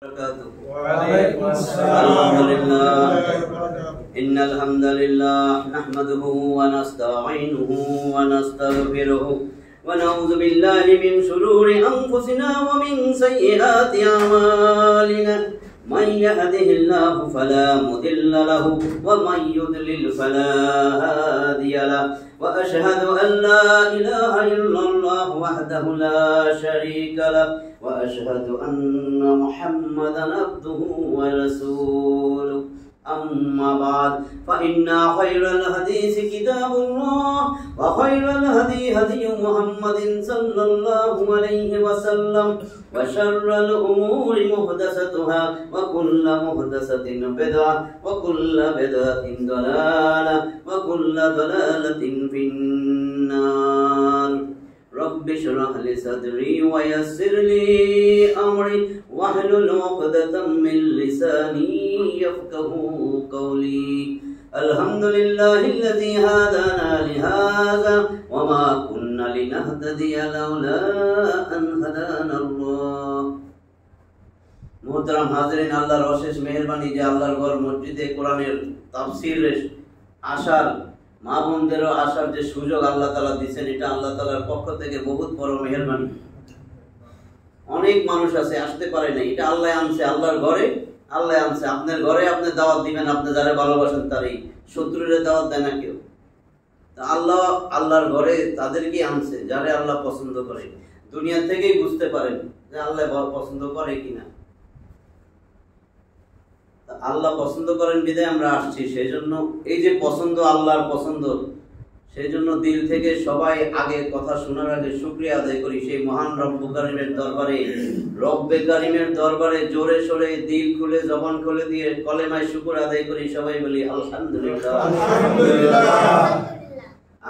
وعليكم السلام ورحمة الله وبركاته. إن الحمد لله نحمده ونستعينه ونستغفره ونعوذ بالله من شرور أنفسنا ومن سيئات أعمالنا من يهده الله فلا مضل له ومن يضلل فلا هادي له وأشهد أن لا إله إلا الله وحده لا شريك له وأشهد أن محمدا عبده ورسوله أما بعد فإن خير الحديث كتاب الله وخير الهدي هدي محمد صلى الله عليه وسلم وشر الأمور محدثاتها وكل محدثة بدعة وكل بدعة ضلالة وكل ضلالة في النار. رب اشرح لي صدري ويسر لي أمري واحلل عقدة من لساني يفقهوا قولي. الحمد لله الذي هدانا لهذا وما كنا لنهتدي لولا أن هدانا الله. মোহতারাম হাজরিন, আল্লাহর অশেষ মেহেরবানি যে আল্লাহর ঘর মসজিদে কোরআনের তাফসীরের আসার মা বোনদেরও আসার যে সুযোগ আল্লাহ তাআলা দিয়েছেন, এটা আল্লাহ তাআলার পক্ষ থেকে বহুত বড় মেহেরবানি। অনেক মানুষ আছে আসতে পারে না, এটা আল্লাহ আনছে, আল্লাহর ঘরে আল্লাহ আনছে। আপনার ঘরে আপনি দাওয়াত দিবেন, আপনি যারা ভালোবাসেন তারই, শত্রুরে দাওয়াত দেয় না কেউ। আল্লাহ আল্লাহর ঘরে তাদেরকে আনছে যারা আল্লাহ পছন্দ করে। দুনিয়া থেকেই বুঝতে পারেন যে আল্লাহ পছন্দ করে কিনা। আল্লাহ পছন্দ করেন বিধায় আমরা আসছি। সেই জন্য এই যে পছন্দ, আল্লাহর পছন্দ, সেই জন্য দিল থেকে সবাই আগে কথা শোনার আগে শুকরিয়া আদায় করি সেই মহান রব্বুল কারীমের দরবারে। রব্বে কারীমের দরবারে জোরে সোরে দিল খুলে জবান খুলে দিয়ে কলেমায় শুকর আদায় করি। সবাই বলি আলহামদুলিল্লাহ।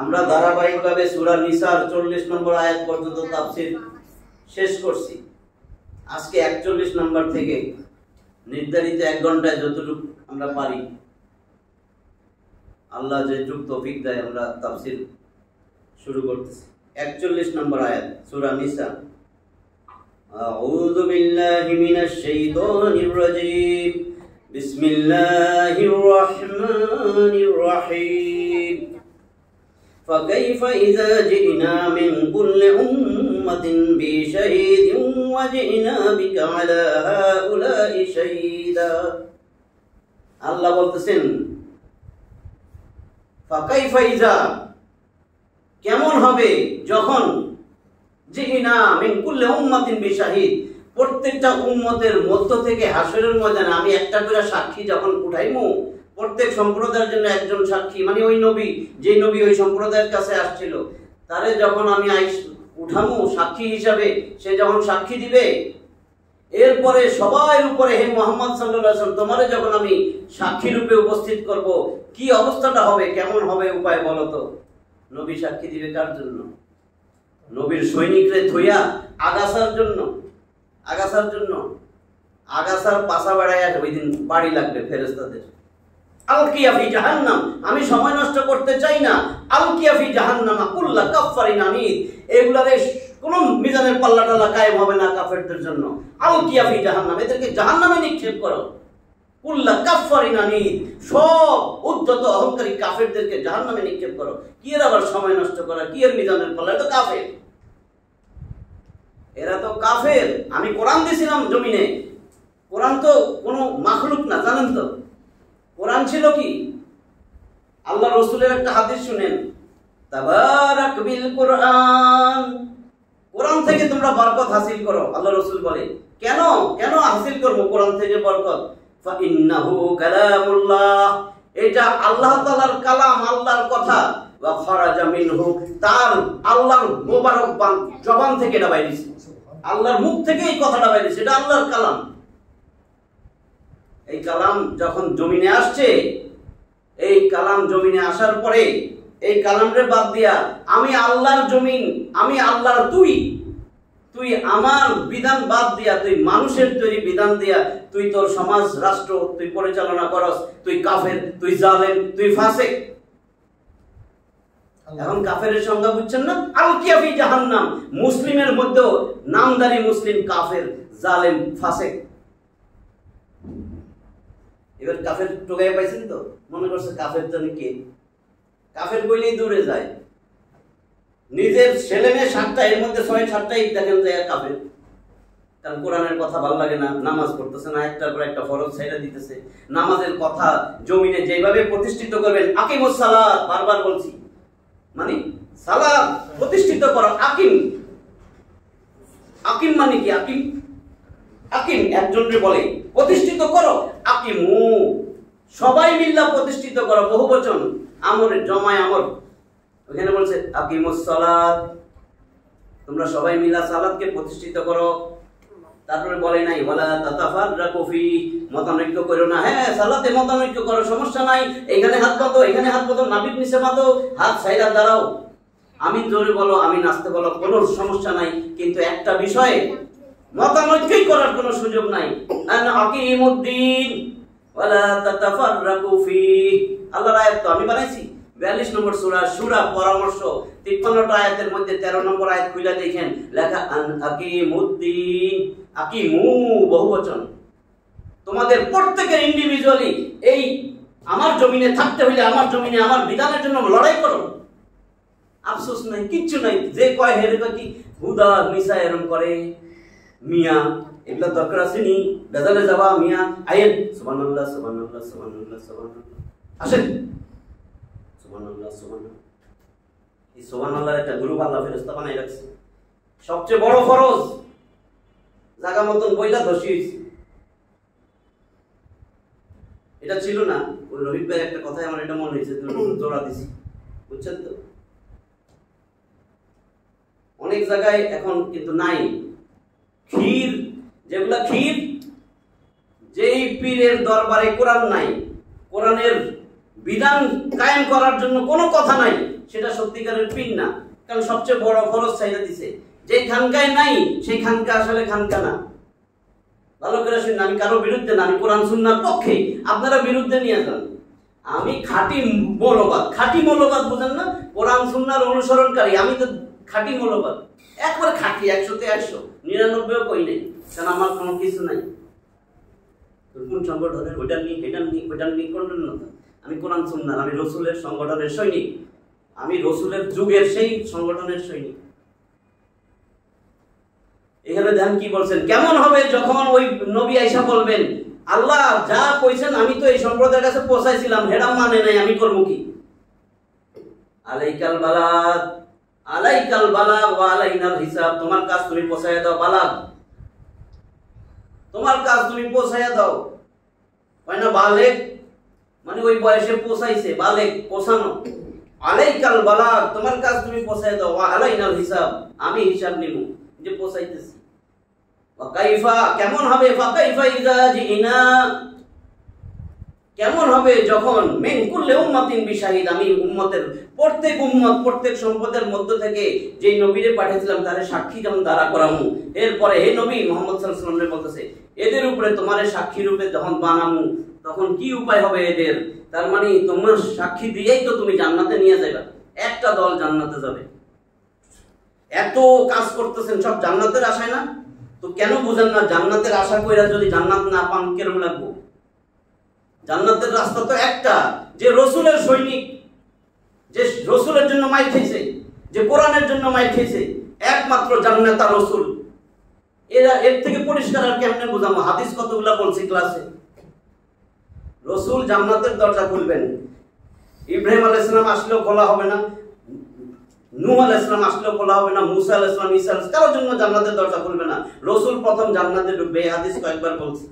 আমরা ধারাবাহিকভাবে সূরা নিসার 40 নম্বর আয়াত পর্যন্ত তাফসীর শেষ করছি। আজকে 41 নম্বর থেকে নির্ধারিত 1 ঘন্টায় যতটুকু আমরা পারি, আল্লাহ যেটুকু তৌফিক দেয়, আমরা তাফসীর শুরু করতেছি। 41 নম্বর আয়াত সূরা নিসা। আউযু বিল্লাহি মিনাশ শাইতানির রাজীম। বিসমিল্লাহির রাহমানির রাহিম। فكيف إذا جئنا من كل أمة بشهيد وجئنا بك على هؤلاء شهيدا। আল্লাহ বলতেছেন فكيف إذا, কেমন হবে যখন জিনা মিন কুল্লি উম্মাতিন বিশাহিদ, প্রত্যেকটা উম্মতের মধ্য থেকে হাসরের ময়দানে আমি একটা করে সাক্ষী যখন উঠাইমু, প্রত্যেক সম্প্রদায়ের জন্য একজন সাক্ষী, মানে ওই নবী, যে নবী ওই সম্প্রদায়ের কাছে আসছিল, তারে যখন আমি উঠামু সাক্ষী হিসাবে, সে যখন সাক্ষী দিবে, এরপরে সবার উপরে হে মুহাম্মদ সাল্লাল্লাহু আলাইহি ওয়াসাল্লাম তোমারে যখন আমি সাক্ষী রূপে উপস্থিত করব, কি অবস্থাটা হবে, কেমন হবে উপায় বলো তো। নবী সাক্ষী দিবে কার জন্য? নবীর সৈনিকরে থইয়া আগাছার জন্য। আগাছার পাছা বাড়াইয়া ওই দিন বাড়ি লাগবে ফেরেশতাদের। আলকিয়া ফি জাহান্নাম, আমি সময় নষ্ট করতে চাই না। আলকিয়া ফি জাহান্নাম কুল্লা কাফফারিন আনিদ, এগুলারে কোনো মিজানের পাল্লা টাল্লা কায়েম হবে না কাফেরদের জন্য। আলকিয়া ফি জাহান্নাম, এদেরকে জাহান্নামে নিক্ষেপ করো। কুল্লা কাফফারিন আনিদ, সব উদ্ধত অহংকারী কাফেরদেরকে জাহান্নামে নিক্ষেপ করো। কি এর আবার সময় নষ্ট করা, কি এর মিজানের পাল্লা, এটা তো কাফের, এরা তো কাফের। আমি কোরআন দিয়েছিলাম জমিনে, কোরআন তো কোনো মাখলুক না, জানেন তো। কোরআন ছিল কি? আল্লাহ রাসূলের একটা হাদিস শুনেন, তাবারাক বিল কোরআন, কোরআন থেকে তোমরা বরকত হাসিল করো। আল্লাহ রাসূল বলে কেন হাসিল করব কোরআন থেকে বরকত? ফা ইন্নাহু কালামুল্লাহ, এটা আল্লাহ তাআলার কালাম, আল্লাহর কথা। ওয়া খারাজা মিনহু, তার আল্লাহর মোবারক জবান থেকে এটা বাইরে এসেছে, আল্লাহর মুখ থেকে এই কথাটা বাইরে এসেছে, এটা আল্লাহর কালাম। এই কালাম যখন জমিনে আসছে, এই কালাম জমিনে আসার পরে এই কালামরে বাদ দিয়া আমি আল্লাহর জমিন, আমি আল্লাহর তুই আমার বিধান বাদ দিয়া, তুই মানুষের তৈরি বিধান দিয়া তুই তোর সমাজ রাষ্ট্র তুই পরিচালনা করস, তুই কাফের, তুই জালেম, তুই ফাসিক। এখন কাফেরের সংজ্ঞা বুঝছেন না? আলকিয়া ফি জাহান্নাম, মুসলিমের মধ্যেও নামদারি মুসলিম কাফের, জালেম, ফাসিক। এবার কাফের টোকাই পাইছেন তো, মনে করছে কাফের জানি কে, কাফের কইলেই দূরে যায়। নিজের ছেলে মেয়ে 7টা, এর মধ্যে 6-7টাই দেখেন যে কাফের। কারণ কোরআনের কথা ভালো লাগে না, নামাজ পড়তেছে না, একটার পর একটা ফরজ ছেড়ে দিতেছে। নামাজের কথা জমিনে যেভাবে প্রতিষ্ঠিত করবেন, আকিমুস সালাত, বারবার বলছি, মানে সালাত প্রতিষ্ঠিত করো। আকিম, আকিম মানে কি? আকিম, আকিম একজনকে বলে প্রতিষ্ঠিত করো, আকিমু সবাই মিল্লা প্রতিষ্ঠিত করো, বহুবচন, আমরের জমায় আমর। ওখানে বলছে আকিমুস সালাত, তোমরা সবাই মিল্লা সালাতকে প্রতিষ্ঠিত করো। তারপরে বলে নাই ওয়ালা তাতাফাররাকু ফি, মতানৈক্য করো না। হ্যাঁ, সালাতে মতানৈক্য করো, সমস্যা নাই, এখানে হাত বাঁধো, এখানে হাত বাঁধো, নাভির নিচে বাঁধো, হাত সাইডা দাঁড়াও, আমি জোরে বলো, আমি নাচতে বলো, কোনো সমস্যা নাই। কিন্তু একটা বিষয়ে মতানৈক্যই করার কোনো সুযোগ নাই। আন আকিমুদ্দিন ওয়ালা তাতাফাররাকু ফি, আল্লাহর আয়াত তো আমি বানাইছি। 42 নম্বর সূরা সূরা পরামর্শ, 53টা আয়াতের মধ্যে 13 নম্বর আয়াত খুলে দেখেন, লেখা আন আকিমুদ্দিন, আকিমু বহুবচন। তোমাদের প্রত্যেকের ইন্ডিভিজুয়ালি এই আমার জমিনে থাকতে হইলে, আমার জমিনে আমার বিধানের জন্য লড়াই করো। আফসোস নাই, কিচ্ছু নাই। যে কয় হেরে কি হুদা মিসা এরম করে, মিয়া এগুলো দরকার আছে নি? বেজালে যাবা মিয়া, আইন সুবহানাল্লাহ সুবহানাল্লাহ সুবহানাল্লাহ সুবহানাল্লাহ, আসেন সুবহানাল্লাহ সুবহানাল্লাহ। এই সুবহানাল্লাহর একটা গ্রুপ আল্লাহ ফেরেশতা বানাই রাখছে। সবচেয়ে বড় ফরজ জায়গা মতন বইলা দোষী হইছে। এটা ছিল না, ওই রহিত ভাইয়ের একটা কথাই আমার এটা মনে হয়েছে, জোড়া দিছি, বুঝছেন তো? অনেক জায়গায় এখন কিন্তু নাই ক্ষীর, যেগুলা ক্ষীর, যেই পীরের দরবারে কোরআন নাই, কোরআনের বিধান কায়েম করার জন্য কোনো কথা নাই, সেটা সত্যিকারের পীর না। কারণ সবচেয়ে বড় ফরজ চাইলে দিছে, যে খানকায় নাই সেই খানকা আসলে খানকা না। ভালো করে শুনুন, আমি কারো বিরুদ্ধে না, আমি কোরআন সুন্নাহর পক্ষে, আপনারা বিরুদ্ধে নিয়ে যান। আমি খাঁটি মৌলবাদ, খাঁটি মৌলবাদ বুঝেন না, কোরআন সুন্নাহর অনুসরণকারী, আমি তো খাঁটি মৌলবাদ, একবার খাঁটি, 100-তে 100, 99ও কই নাই, কারণ আমার কোনো কিছু নাই। কোন সংগঠনের ওইটা নিয়ে এটা নিয়ে ওইটা নিয়ে করবেন না। আমি কোরআন সুন্নাহর, আমি রসুলের সংগঠনের সৈনিক, আমি রসুলের যুগের সেই সংগঠনের সৈনিক। এখানে ধ্যান কি বলছেন, কেমন হবে যখন ওই নবী আয়েশা বলবেন আল্লাহ যা কইছেন আমি তো এই সম্প্রদায়ের কাছে পৌঁছাইছিলাম, হেডা মানে নাই, আমি করব কি? আলাইকাল বালাগ, আলাইকাল বালাগ ওয়া আলাইনাল হিসাব, তোমার কাজ তুমি পৌঁছায় দাও, বালাগ তোমার কাজ তুমি পৌঁছায় দাও। হয় না বালেগ, মানে ওই বয়সে পৌঁছাইছে, বালেগ পৌঁছানো। আলাইকাল বালাগ, তোমার কাজ তুমি পৌঁছায় দাও, ওয়া আলাইনাল হিসাব, আমি হিসাব নিব যে পৌঁছাইতেছি। ওয়া কাইফা, কেমন হবে, ফাকাইফা ইযা জিনা, কেমন হবে যখন মিন কুল্লি উম্মাতিন বিশাহিদ, আমি উম্মতের প্রত্যেক উম্মত, প্রত্যেক সম্প্রদায়ের মধ্য থেকে যে নবীরে পাঠিয়েছিলাম তারে সাক্ষী যেমন দাঁড়া করামু। এরপরে হে নবী মুহাম্মদ সাল্লাল্লাহু আলাইহি ওয়াসাল্লাম বলতেছে, এদের উপরে তোমারে সাক্ষী রূপে যখন বানামু তখন কি উপায় হবে এদের? তার মানে তোমার সাক্ষী দিয়েই তো তুমি জান্নাতে নিয়ে যাবে, একটা দল জান্নাতে যাবে। এত কাজ করতেছেন সব জান্নাতের আশায় না, তো কেন বুঝেন না জান্নাতের আশা কইরা যদি জান্নাত না পান কেমন লাগবো? জান্নাতের রাস্তা তো একটা, যে রসুলের সৈনিক, যে রসুলের জন্য মাইর খেয়েছে, যে কোরআনের জন্য মাইর খেয়েছে, একমাত্র জান্নাত আর রসুল। এর থেকে পরিষ্কার আর কেমনে বুঝাবো? হাদিস কতগুলা বলছি ক্লাসে। রসুল জান্নাতের দরজা খুলবেন, ইব্রাহিম আলাইহিস সালাম আসলেও খোলা হবে না, নূহ আলাইহিস সালাম আসলেও খোলা হবে না, মুসা আলাইহিস সালাম, ঈসা আলাইহিস সালাম, কারোর জন্য জান্নাতের দরজা খুলবে না। রসুল প্রথম জান্নাতে ঢুকবে, এই হাদিস কয়েকবার বলছি।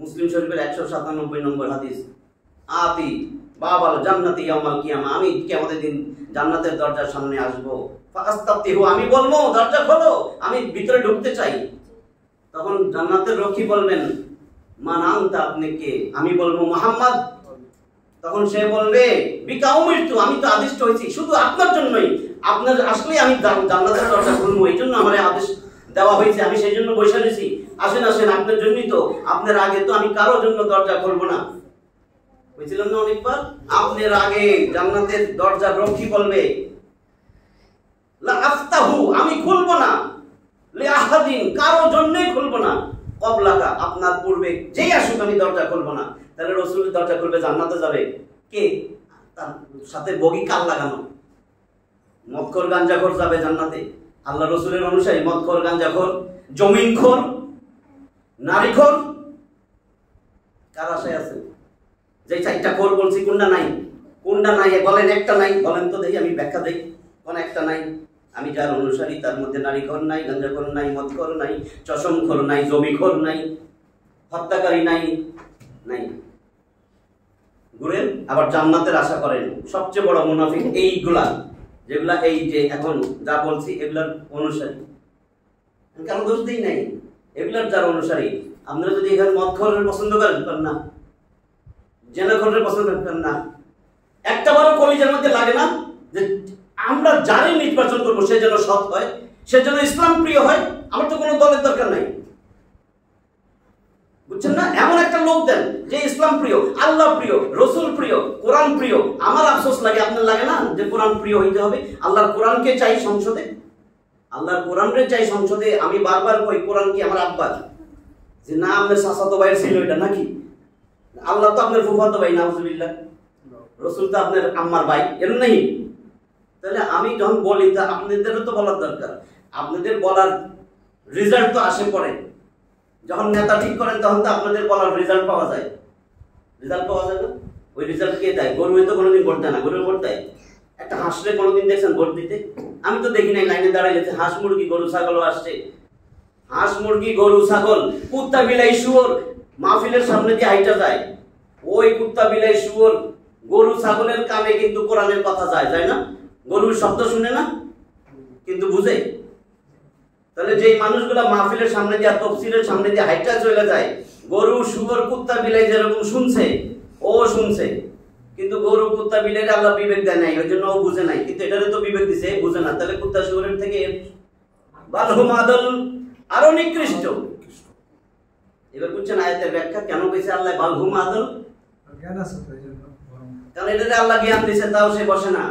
মুসলিম শরীফের 197 নম্বর হাদিস, আতি বাবাল জান্নাতি ইয়াউমাল কিয়ামা, আমি কিয়ামতের দিন জান্নাতের দরজার সামনে আসব, ফাস্তাফতিহু, আমি বলবো দরজা খোলো, আমি ভিতরে ঢুকতে চাই। তখন জান্নাতের রক্ষী বলবেন মান আনতা, আপনি কে? আমি বলবো মুহাম্মদ। তখন সে বলবে বিকা উমিরতু, আমি তো আদিষ্ট হয়েছি শুধু আপনার জন্যই, আপনার আসলে আমি জান্নাতের দরজা খুলবো, এই জন্য আমার আদেশ দেওয়া হয়েছে, আমি সেই জন্য বসে রয়েছি, আসেন আসেন আপনার জন্যই তো, আপনার আগে তো আমি কারোর জন্য দরজা খুলবো না। বুঝছিলেন না অনেকবার? আপনার আগে জান্নাতের দরজার রক্ষী বলবে লা আফতাহু, আমি খুলবো না, লি আহাদিন, কারোর জন্যই খুলবো না, কবলাকা, আপনার পূর্বে যেই আসুক আমি দরজা খুলবো না। তাহলে রসুলের দরজা খুলবে জান্নাতে যাবে কে? তার সাথে বগি কাল লাগানো মদখোর গাঞ্জাখোর যাবে জান্নাতে। আল্লাহ রসুলের অনুসারী মদখোর গাঞ্জাখোর জমিনখোর নারীখোর কার আশায় আছে? যে চারটা খোর বলছি কোনটা নাই? কোনটা নাই বলেন, একটা নাই বলেন তো দেখি, আমি ব্যাখ্যা দেই। কোন একটা নাই? আমি যার অনুসারী তার মধ্যে নারীখোর নাই, গাঞ্জাখোর নাই, মদখোর নাই, চশমখোর নাই, জমিখোর নাই, হত্যাকারী নাই, নাই। ঘুরেন আবার জান্নাতের আশা করেন। সবচেয়ে বড় মুনাফিক এইগুলা, যেগুলা এই যে এখন যা বলছি এগুলার অনুসারী। কারণ দোষ দিই নাই, এগুলার যারা অনুসারী। আপনারা যদি এখানে মদখোরের পছন্দ করেন না, জেনাখোরের পছন্দ করেন না, একটা বারো কলিজার মধ্যে লাগে না যে আমরা যারাই নির্বাচন করবো সে যেন সৎ হয়, সে যেন ইসলাম প্রিয় হয়। আমার তো কোনো দলের দরকার নাই, বুঝছেন না? এমন একটা লোক দেন যে ইসলাম প্রিয়, আল্লাহ প্রিয়, রসুল প্রিয়, কোরআন প্রিয়। আমার আফসোস লাগে, আপনার লাগে না যে কোরআন প্রিয় হইতে হবে? আল্লাহর কোরআনকে চাই সংসদে, আল্লাহর কোরআনকে চাই সংসদে। আমি বারবার কই কোরআন কি আমার আব্বার? যে না আপনার চাচাতো ভাইয়ের ছিল এটা নাকি? আল্লাহ তো আপনার ফুফাতো ভাই, নাউজুবিল্লাহ। রসুল তো আপনার আম্মার ভাই, এর নেই? তাহলে আমি যখন বলি তা আপনাদেরও তো বলার দরকার। আপনাদের বলার রেজাল্ট তো আসে পরে, যখন নেতা ঠিক করেন তখন তো আপনাদের বলার রেজাল্ট পাওয়া যায়। রেজাল্ট পাওয়া যায় না? ওই রেজাল্ট কে দেয়? গরু তো কোনোদিন ভোট দেয় না, গরুর ভোট দেয়? একটা হাঁসরে কোনোদিন দেখছেন ভোট দিতে? আমি তো দেখি নাই, লাইনে দাঁড়াই গেছে। হাঁস মুরগি গরু ছাগলও আসছে, হাঁস মুরগি গরু ছাগল কুত্তা বিলাই শুয়োর মাহফিলের সামনে দিয়ে হাইটা যায়। ওই কুত্তা বিলাই শুয়োর গরু ছাগলের কানে কিন্তু কোরআনের কথা যায়, যায় না? গরুর শব্দ শুনে না কিন্তু বুঝে। তাহলে যেই মানুষগুলা মাহফিলের সামনে দিয়ে তফসিলের সামনে দিয়ে হাইটা চলে যায়, গরু শুয়োর কুত্তা বিলাই যেরকম শুনছে ও শুনছে, কিন্তু গরু কুত্তা বিলাই আল্লাহ বিবেক দেয় নাই, ওই জন্য ও বুঝে নাই। কিন্তু এটারে তো বিবেক দিছে, বুঝে না। তাহলে কুত্তা শুয়োরের থেকে বালহুম আদল আরো নিকৃষ্ট। এবার বুঝছেন আয়াতের ব্যাখ্যা কেন কইছে আল্লাহ বালহুম আদল? কারণ এটাতে আল্লাহ জ্ঞান দিছে তাও সে বসে না,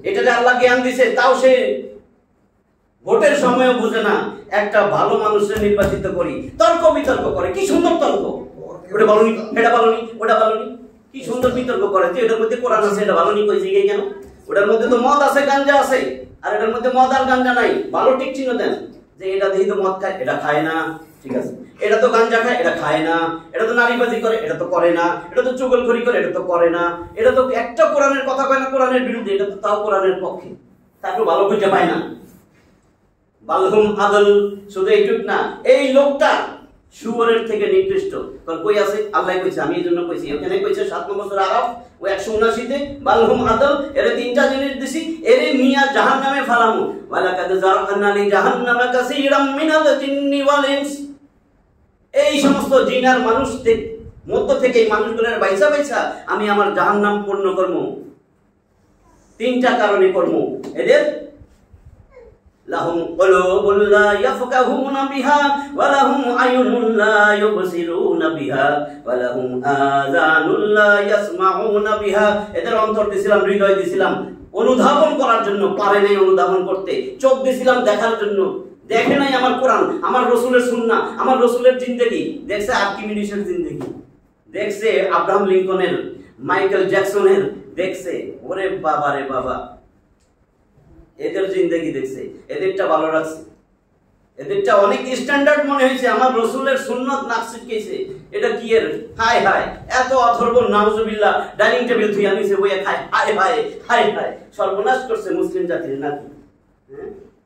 এটাতে আল্লাহ জ্ঞান দিছে তাও সে ভোটের সময়ও বুঝে না। একটা ভালো মানুষের নির্বাচিত করি, তর্ক বিতর্ক করে, কি সুন্দর তর্ক। ওটা বলনি, এটা বলনি, ওটা বলনি, কি সুন্দর বিতর্ক করে। যে এটার মধ্যে কোরআন আছে, এটা বলনি কইছে কেন? ওটার মধ্যে তো মদ আছে, গাঞ্জা আছে, আর এটার মধ্যে মদ আর গাঞ্জা নাই। ভালো ঠিক চিহ্ন দেন যে এটা দিয়ে তো মদ খায়, এটা খায় না, ঠিক আছে। এটা তো গাঞ্জা খায়, এটা খায় না। এটা তো নারীবাজি করে, এটা তো করে না। এটা তো চুগলখড়ি করে, এটা তো করে না। এটা তো একটা কোরআনের কথা কয় না, কোরআনের বিরুদ্ধে, এটা তো তাও কোরআনের পক্ষে। তারপর ভালো খুঁজে পায় না। বালহুম আদল শুধু এইটুক না, এই লোকটা শুয়োরের থেকে নিকৃষ্ট। কারণ কই আছে? আল্লাহ কইছে, আমি এই জন্য কইছি। ওখানে কইছে 7 নম্বর সূরা আরাফ ও 179-তে বালহুম আদল। এর তিনটা জিনিস দিছি, এর মিয়া জাহান্নামে ফালামু। ওয়ালাকাদ জারানা লি জাহান্নামা কাসীরাম মিনাল জিন্নি ওয়াল ইনস। এই সমস্ত জিন আর মানুষদের মধ্য থেকে এই মানুষগুলোর বাইসা বাইসা আমি আমার জাহান্নাম পূর্ণ করব। তিনটা কারণে করব। এদের লাহুম কুলুবুন লা ইয়াফকাহুনা বিহা ওয়া লাহুম আয়ুনুন লা ইউবসিরুনা বিহা ওয়া লাহুম আযানুন লা ইয়াসমাউনা বিহা। এদের অন্তর দিছিলাম, হৃদয় দিছিলাম অনুধাবন করার জন্য, পারে নাই অনুধাবন করতে। চোখ দিছিলাম দেখার জন্য, দেখে নাই আমার কোরআন, আমার রসুলের সুন্নাহ, আমার রসুলের জিন্দেগি। দেখছে আর্কিমিডিসের জিন্দেগি, দেখছে আব্রাহাম লিঙ্কনের, মাইকেল জ্যাকসনের, দেখছে। ওরে বাবা রে বাবা, এদের জিন্দেগি দেখছে, এদেরটা ভালো রাখছে, এদেরটা অনেক স্ট্যান্ডার্ড মনে হয়েছে। আমার রসুলের সুন্নত নাক ছিটকেছে, এটা কি এর? হায় হায়, এত অথর্ব নাউজুবিল্লাহ, ডাইনিং টেবিল ধুই আনিছে বইয়া খায়, হায় হায় হায় হায়, সর্বনাশ করছে মুসলিম জাতির নাকি।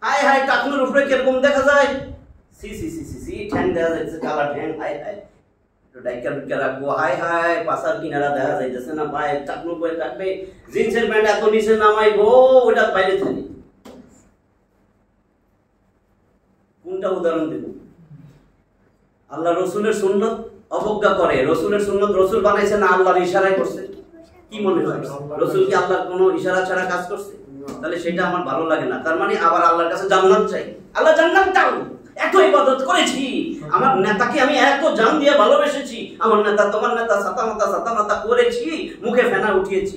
হায় হায়, টাকনুর উপরে কিরকম দেখা যায়, C C C C C, ঠ্যাং দেখা যাচ্ছে, কালা ঠ্যাং, হায় হায়, ডাইকা ঢুকে রাখবো, হায় হায়, পাশার কিনারা দেখা যাইতেছে না, পায়ে টাকনু বয়ে কাটবে, জিন্সের প্যান্ট এত নিচে নামাইবো, ওটা বাইরে থাকে। কোনটা উদাহরণ দেব? আল্লাহ রসুলের সুন্নত অবজ্ঞা করে। রসুলের সুন্নত রসুল বানাইছে না আল্লাহর ইশারায় করছে? কি মনে হয় রসুল কি আল্লাহর কোনো ইশারা ছাড়া কাজ করছে? তাহলে সেটা আমার ভালো লাগে না। তার মানে আবার আল্লাহর কাছে জান্নাত চাই। আল্লাহ জান্নাত দাও, এত ইবাদত করেছি, আমার নেতাকে আমি এত জান দিয়ে ভালোবেসেছি, আমার নেতা তোমার নেতা সাতা মাতা করেছি, মুখে ফেনা উঠিয়েছি।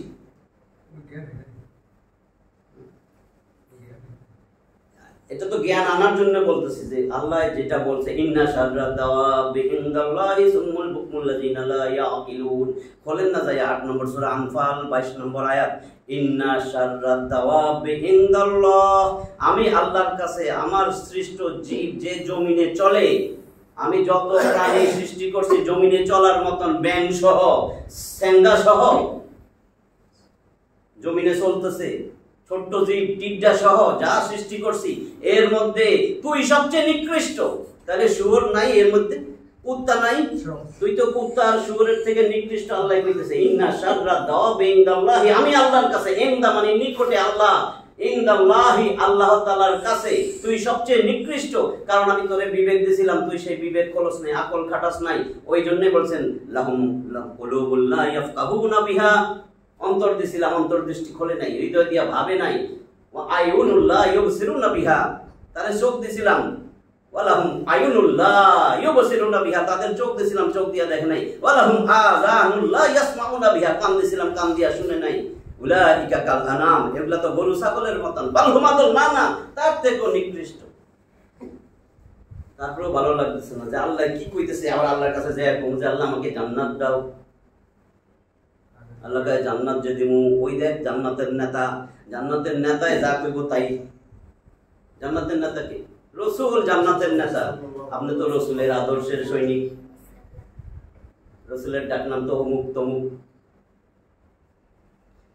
এটা তো জ্ঞান আনার জন্য বলতেছি যে আল্লাহ যেটা বলছে ইন্না শাররাদ দাওয়াবি ইনদাল্লাহি সুম্মুল বুকমুল্লাযিনা লা ইয়াকিলুন। খোলেন না যায় 8 নম্বর সূরা আনফাল 22 নম্বর আয়াত, ইন্না শাররাদ দাওয়াবি ইনদাল্লাহ, আমি আল্লাহর কাছে আমার সৃষ্ট জীব যে জমিনে চলে, আমি যত প্রাণী সৃষ্টি করছি জমিনে চলার মতন ব্যাং সহ স্যাঙ্গা সহ জমিনে চলতেছে, ছোট্ট জীব টিডা সহ যা সৃষ্টি করছি এর মধ্যে তুই সবচেয়ে নিকৃষ্ট। তাহলে শুয়োর নাই এর মধ্যে, কুত্তা নাই, তুই তো কুত্তা আর শুয়োরের থেকে নিকৃষ্ট। আল্লাহ কইতেছে ইন্না শাররাদ দাওয়াবি ইনদাল্লাহি, আমি আল্লাহর কাছে, ইনদা মানে নিকটে, আল্লাহ, ইনদাল্লাহি আল্লাহ তাআলার কাছে তুই সবচেয়ে নিকৃষ্ট। কারণ আমি তোরে বিবেক দিয়েছিলাম, তুই সেই বিবেক খোলস নাই, আকল খাটাস নাই। ওই জন্যই বলছেন লাহুম কুলুবুল লা ইয়াফকাহুনা বিহা, অন্তর দিছিলাম, অন্তর্দৃষ্টি খোলে নাই, হৃদয় দিয়া ভাবে নাই। আয়ুনুল লা ইউবসিরুনা বিহা, তারে চোখ দিছিলাম, ওয়ালাহুম আয়ুনুল লা ইউবসিরুনা বিহা, তাদের চোখ দিছিলাম, চোখ দিয়া দেখে নাই। ওয়ালাহুম আযানুল লা ইয়াসমাউনা বিহা, কান দিছিলাম, কান দিয়া শুনে নাই। উলাইকা কাল আনাম, এগুলা তো গরু ছাগলের মতন, বাল হুম আদল, না না, তার থেকেও নিকৃষ্ট। তারপরেও ভালো লাগতেছে না যে আল্লাহ কি কইতেছে। আবার আল্লাহর কাছে যাই কম যে আল্লাহ আমাকে জান্নাত দাও, আল্লাহ কাছে জান্নাত যে দিমু। ওই দেখ জান্নাতের নেতা, জান্নাতের নেতায় যা কইব তাই। জান্নাতের নেতা কে? রাসূল জান্নাতের নেতা। আপনি তো রাসূলের আদর্শের সৈনিক, রাসূলের ডাকনাম তো অমুক তমুক।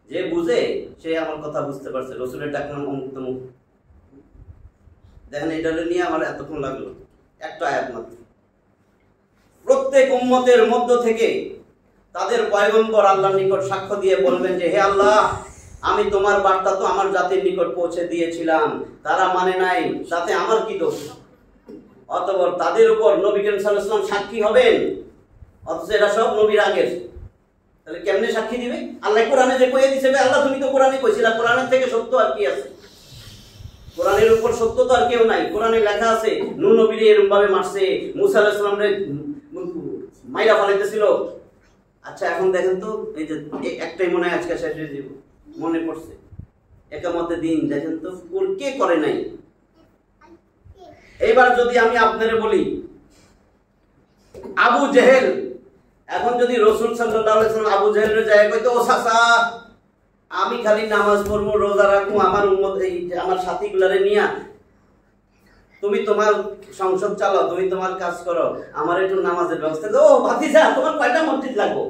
যে বুঝে সে আমার কথা বুঝতে পারছে, রাসূলের ডাকনাম অমুক তমুক। দেখেন এটা নিয়ে আমার এতক্ষণ লাগলো, একটা আয়াত মাত্র। প্রত্যেক উম্মতের মধ্য থেকে তাদের পয়গম্বর আল্লাহর নিকট সাক্ষ্য দিয়ে বলবেন যে হে আল্লাহ, আমি তোমার বার্তা তো আমার জাতির নিকট পৌঁছে দিয়েছিলাম, তারা মানে নাই, সাথে আমার কি দোষ? অতঃপর তাদের উপর নবী করিম সাল্লাল্লাহু আলাইহি ওয়াসাল্লাম সাক্ষী হবেন, অথচ এরা সব নবীর আগের। তাহলে কেমনে সাক্ষী দিবে? আল্লাহ কোরআনে যে কইয়ে দিয়েছে, আল্লাহ তুমি তো কোরআনে কইছিলা, কোরআনের থেকে সত্য আর কি আছে? কোরআনের উপর সত্য তো আর কেউ নাই। কোরআনে লেখা আছে নূহ নবীরে এরকম ভাবে মারছে, মূসা আলাইহিস সালামরে মাইরা ফেলাইতেছিল। আচ্ছা এখন দেখেন তো, এই যে একটাই মনে হয় আজকে শেষ হয়ে যাব, মনে পড়ছে একামতের দিন, দেখেন তো কে করে নাই। এইবার যদি আমি আপনারে বলি আবু জেহেল, এখন যদি রাসূল সাল্লাল্লাহু আলাইহি ওয়াসাল্লাম আবু জেহেলের জায়গায় কইতো, ও চাচা আমি খালি নামাজ পড়বো, রোজা রাখবো, আমার উম্মত এই আমার সাথীগুলারে নিয়া তুমি তোমার সংসদ চালাও, তুমি তোমার কাজ করো, আমার একটু নামাজের ব্যবস্থা। ও ভাতিজা তোমার কয়টা মসজিদ লাগবো,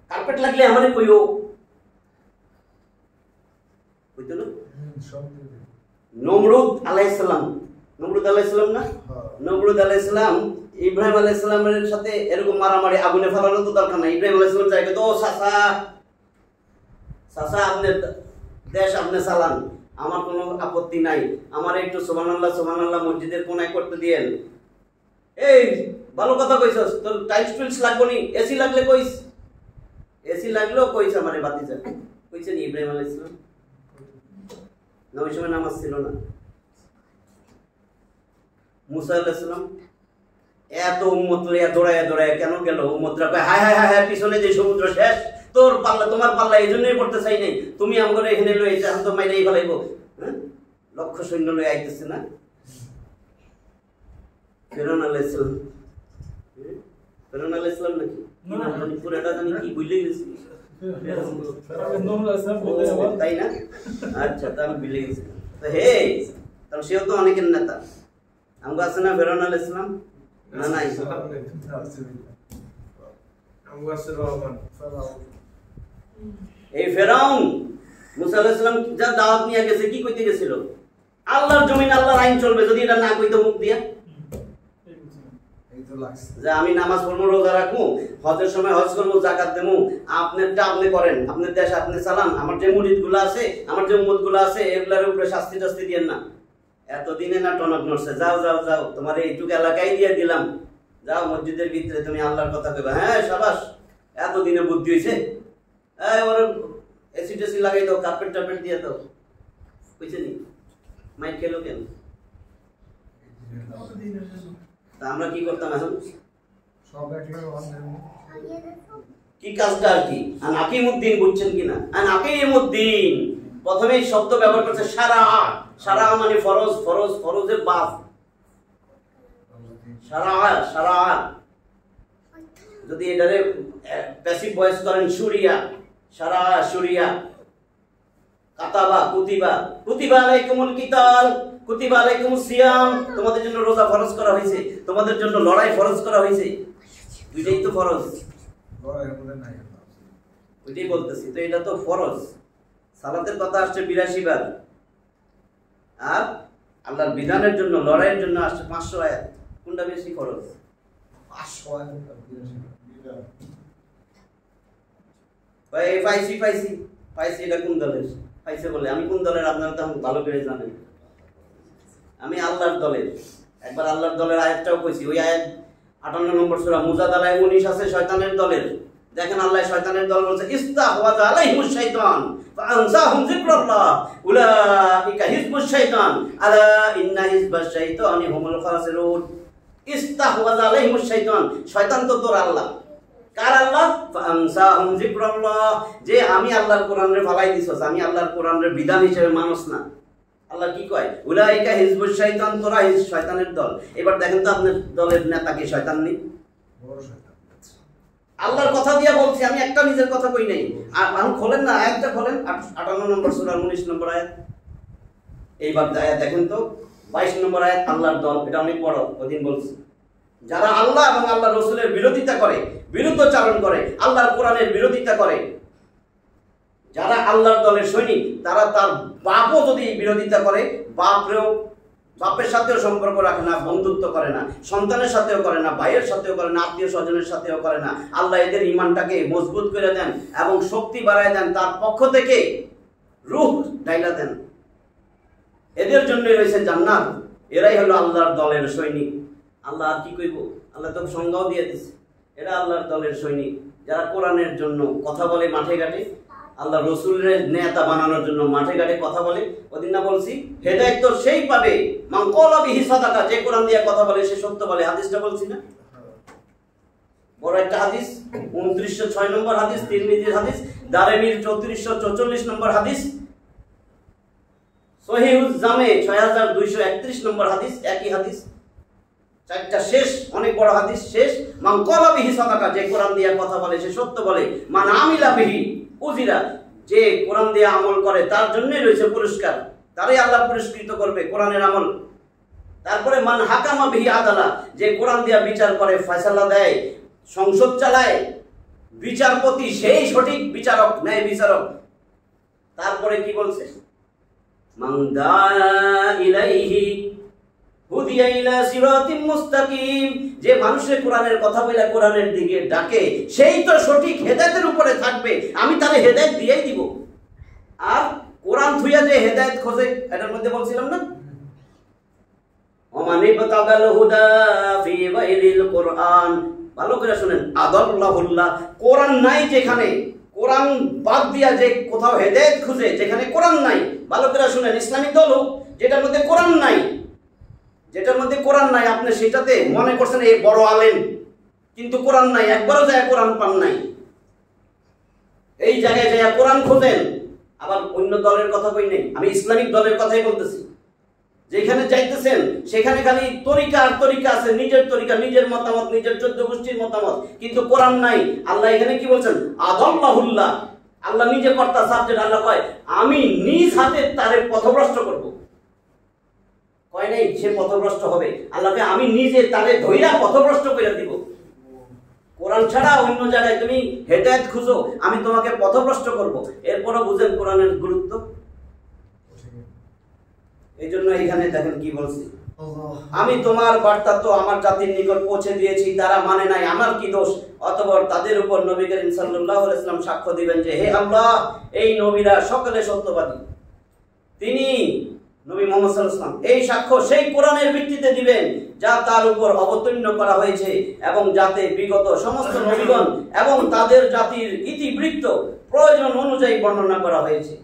কার্পেট লাগলে আমারে কইও, বুঝতো না? নমরুদ আলাইহিস সালাম, নমরুদ আলাইহিস সালাম না, নমরুদ আলাইহিস সালাম ইব্রাহিম আলাইহিস সালামের সাথে এরকম মারামারি, আগুনে ফেলানো তো দরকার নাই। ইব্রাহিম আলাইহিস সালাম চাইবে তো, ও চাচা চাচা আপনি দেশ আপনি চালান, আমার কোনো আপত্তি নাই, আমার একটু সুবহানাল্লাহ সুবহানাল্লাহ মসজিদের কোনায় করতে দিয়েন। এই ভালো কথা কইছস, তোর টাইলস টুইলস লাগবো নি, এসি লাগলে কইস, এসি লাগলেও কইস আমারে বাতিজা, কইছেন ইব্রাহিম আলাইহিস সালাম না? ওই সময় নামাজ ছিল না। মুসা আলাইহিস সালাম এত উম্মত লইয়া দৌড়ায় দৌড়ায় কেন গেল? উম্মতরা কয় হায় হায় হায়, পিছনে যে সমুদ্র শেষ, তোর পাল্লা তোমার পাল্লা, এই জন্যই পড়তে চাই নাই, তুমি আমগরে এখানে লই যান তো মাইরাই ফেলাইবো। হ্যাঁ, লক্ষ সৈন্য লই আইতেছে না ফিরআউন আলাইহিস সালাম। ফিরআউন আলাইহিস সালাম নাকি পুরাটা জানি কি ভুলে গেছি, তাই না? আচ্ছা তা আমি ভুলে গেছি। তো হে তাহলে সেও তো অনেকের নেতা। আমগো আছে না ফিরআউন আলাইহিস সালাম? না নাই, এই ফেরাউন মুসা আলাইহিস সালাম যা দাওয়াত নিয়ে গেছে, কি কইতে গেছিল? আল্লাহর জমিন আল্লাহর আইন চলবে, যদি এটা না কইতো মুখ দিয়া যে আমি নামাজ পড়বো, রোজা রাখবো, হজের সময় হজ করবো, যাকাত দেবো, আপনারটা আপনি করেন, আপনার দেশ আপনি চালান, আমার যে মুরিদ গুলো আছে, আমার যে উম্মত গুলো আছে, এগুলার উপরে শাস্তি টাস্তি দিয়েন না। এতদিনে না টনক নড়ছে, যাও যাও যাও, তোমার এইটুকু এলাকায় দিয়ে দিলাম, যাও মসজিদের ভিতরে তুমি আল্লাহর কথা কইবা। হ্যাঁ সাবাস, এতদিনে বুদ্ধি হয়েছে, ওর এসি টেসি লাগাই দাও, কার্পেট টার্পেট দিয়ে দাও, বুঝছে নি? মাইক খেলো কেন? তা আমরা কি করতাম এখন? কি কাজটা আর কি? আকিমুদ্দিন বুঝছেন কিনা? আকিমুদ্দিন প্রথমেই শব্দ ব্যবহার করছে সারা, সারা মানে ফরজ, ফরজ ফরজের বাপ, সারা সারা। যদি এটারে প্যাসিভ ভয়েস করেন শুরিয়া, সারা শুরিয়া। কাতাবা কুতিবা, কুতিবা আলাইকুমুল কিতাল, কুতিবা আলাইকুমুস সিয়াম, তোমাদের জন্য রোজা ফরজ করা হয়েছে, তোমাদের জন্য লড়াই ফরজ করা হয়েছে। দুইটাই তো ফরজ, ওইটাই বলতেছি তো, এটা তো ফরজ। সালাতের কথা আসছে 82 বার, আর আল্লাহর বিধানের জন্য লড়াইয়ের জন্য আসছে 500 আয়াত। কোনটা বেশি ফরজ? 500 আয়াত। পাইছি পাইছি পাইছি, এটা কোন দলের পাইছে বলে? আমি কোন দলের আপনারা তো ভালো করে জানেন, আমি আল্লাহর দলের। একবার আল্লাহর দলের আয়াতটাও কইছি, ওই আয়াত 58 নম্বর সূরা মুজাদালায় 19 আছে শয়তানের দলের। দেখেন আল্লাহ শয়তানের দল বলছে ইস্তাহওয়াযা আলাইহিমুশ শাইতান ফাআনসাহুম যিকরাল্লাহ উলাইকা হিজবুশ শাইতান আলা ইন্না হিজবাশ শাইতানি হুমুল খাসিরুন। ইস্তাহওয়াযা আলাইহিমুশ শাইতান, শয়তান তো তোর আল্লাহ। কার আল্লাহ? ফাআনসাহুম যিকরাল্লাহ, যে আমি আল্লাহর কোরআনে ফালাই দিছস, আমি আল্লাহর কোরআনের বিধান হিসেবে মানুষ না। আল্লাহ কি কয়? উলাইকা হিজবুশ শাইতান, তোরা শয়তানের দল। এবার দেখেন তো আপনার দলের নেতা কি শয়তান নেই? বড় শয়তান। আল্লাহর কথা দিয়া বলছি, আমি একটা নিজের কথা কই নাই। আর এখন খোলেন না আয়াতটা, খোলেন 58 নম্বর সূরা 19 নম্বর আয়াত। এইবার আয়াত দেখেন তো 22 নম্বর আয়াত, আল্লাহর দল। এটা অনেক বড়, ওদিন বলছি যারা আল্লাহ এবং আল্লাহ রাসূলের বিরোধিতা করে, বিরুদ্ধাচরণ করে, আল্লাহর কোরআনের বিরোধিতা করে, যারা আল্লাহর দলের সৈনিক, তারা তার বাপও যদি বিরোধিতা করে, বাপের সাথেও সম্পর্ক রাখে না, বন্ধুত্ব করে না, সন্তানের সাথেও করে না, ভাইয়ের সাথেও করে না, আত্মীয় স্বজনের সাথেও করে না। আল্লাহ এদের ঈমানটাকে মজবুত করে দেন এবং শক্তি বাড়ায় দেন, তার পক্ষ থেকে রূহ ডাইলা দেন। এদের জন্যই রয়েছে জান্নাত। এরাই হলো আল্লাহর দলের সৈনিক। আল্লাহ আর কি কইব? আল্লাহ তো সংজ্ঞাও দিয়ে দিচ্ছে, এরা আল্লাহর দলের সৈনিক, যারা কোরআনের জন্য কথা বলে মাঠে ঘাটে, আল্লাহ রসুলের নেতা বানানোর জন্য মাঠে ঘাটে কথা বলে। ওদিন না বলছি হেদায়েত তো সেই পাবে মান ক্বালা বিহি সাদাকা, যে কোরআন দিয়ে কথা বলে সে সত্য বলে। হাদিসটা বলছি না, বড় একটা হাদিস, 2906 নম্বর হাদিস, তিরমিজির হাদিস, দারেমির 3444 নম্বর হাদিস, সহিহুজ জামে 6231 নম্বর হাদিস, একই হাদিস। চারটা শেষ, অনেক বড় হাদিস শেষ। মান ক্বালা বিহি সাদাকা, যে কোরআন দিয়ে কথা বলে সে সত্য বলে। মান আমিলা বিহি উজিরা, যে কোরআন দিয়ে আমল করে তার জন্যই রয়েছে পুরস্কার, তারই আল্লাহ পুরস্কৃত করবে কোরআনের আমল। তারপরে মান হাকামা বিহি আদালা, যে কোরআন দিয়ে বিচার করে, ফয়সালা দেয়, সংসদ চালায়, বিচারপতি সেই সঠিক বিচারক, ন্যায় বিচারক। তারপরে কি বলছে? মান দাআ ইলাইহি হুদিয়া ইলা সিরাতিম মুস্তাকিম, যে মানুষের কোরআনের কথা বলে কোরআনের দিকে ডাকে, সেই তো সঠিক হেদায়েতের উপরে থাকবে, আমি তারে হেদায়েত দিয়েই দিব। আর কোরআন থুইয়া যে হেদায়েত খোঁজে, এটার মধ্যে বলছিলাম না, ওমানি বাতাগাল হুদা ফি গায়রিল কোরআন, ভালো করে শুনেন, আদাল্লাহুল্লাহ, কোরআন নাই যেখানে, কোরআন বাদ দিয়া যে কোথাও হেদায়েত খুঁজে, যেখানে কোরআন নাই, ভালো করে শুনেন, ইসলামিক দল হোক যেটার মধ্যে কোরআন নাই, যেটার মধ্যে কোরআন নাই, আপনি সেটাতে মনে করছেন এই বড় আলেম, কিন্তু কোরআন নাই, একবারও যায় কোরআন পান নাই, এই জায়গায় যায় কোরআন খোঁজেন। আবার অন্য দলের কথা কই নাই, আমি ইসলামিক দলের কথাই বলতেছি। যেখানে যাইতেছেন সেখানে খালি তরিকা আর তরিকা আছে, নিজের তরিকা, নিজের মতামত, নিজের 14 গোষ্ঠীর মতামত, কিন্তু কোরআন নাই। আল্লাহ এখানে কি বলছেন? আদাল্লাহুল্লাহ, আল্লাহ নিজে কর্তা সাবজেক্ট। আল্লাহ কয় আমি নিজ হাতে তারে পথভ্রষ্ট করব। কয় নাই সে পথভ্রষ্ট হবে, আল্লাহকে আমি নিজে তারে ধইরা পথভ্রষ্ট করে দিব। কোরআন ছাড়া অন্য জায়গায় তুমি হেদায়েত খুঁজো, আমি তোমাকে পথভ্রষ্ট করব। এরপরও বুঝেন কোরআনের গুরুত্ব। এই জন্য এখানে দেখেন কি বলছি, আমি তোমার বার্তা তো আমার জাতির নিকট পৌঁছে দিয়েছি, তারা মানে নাই, আমার কি দোষ? অতঃপর তাদের উপর নবী করিম সাল্লাল্লাহু আলাইহি ওয়াসাল্লাম সাক্ষ্য দিবেন যে হে আল্লাহ, এই নবীরা সকলে সত্যবাদী। তিনি নবী মুহাম্মদ সাল্লাল্লাহু আলাইহি ওয়াসাল্লাম এই সাক্ষ্য সেই কোরআনের ভিত্তিতে দিবেন যা তার উপর অবতীর্ণ করা হয়েছে, এবং যাতে বিগত সমস্ত নবীগণ এবং তাদের জাতির ইতিবৃত্ত প্রয়োজন অনুযায়ী বর্ণনা করা হয়েছে।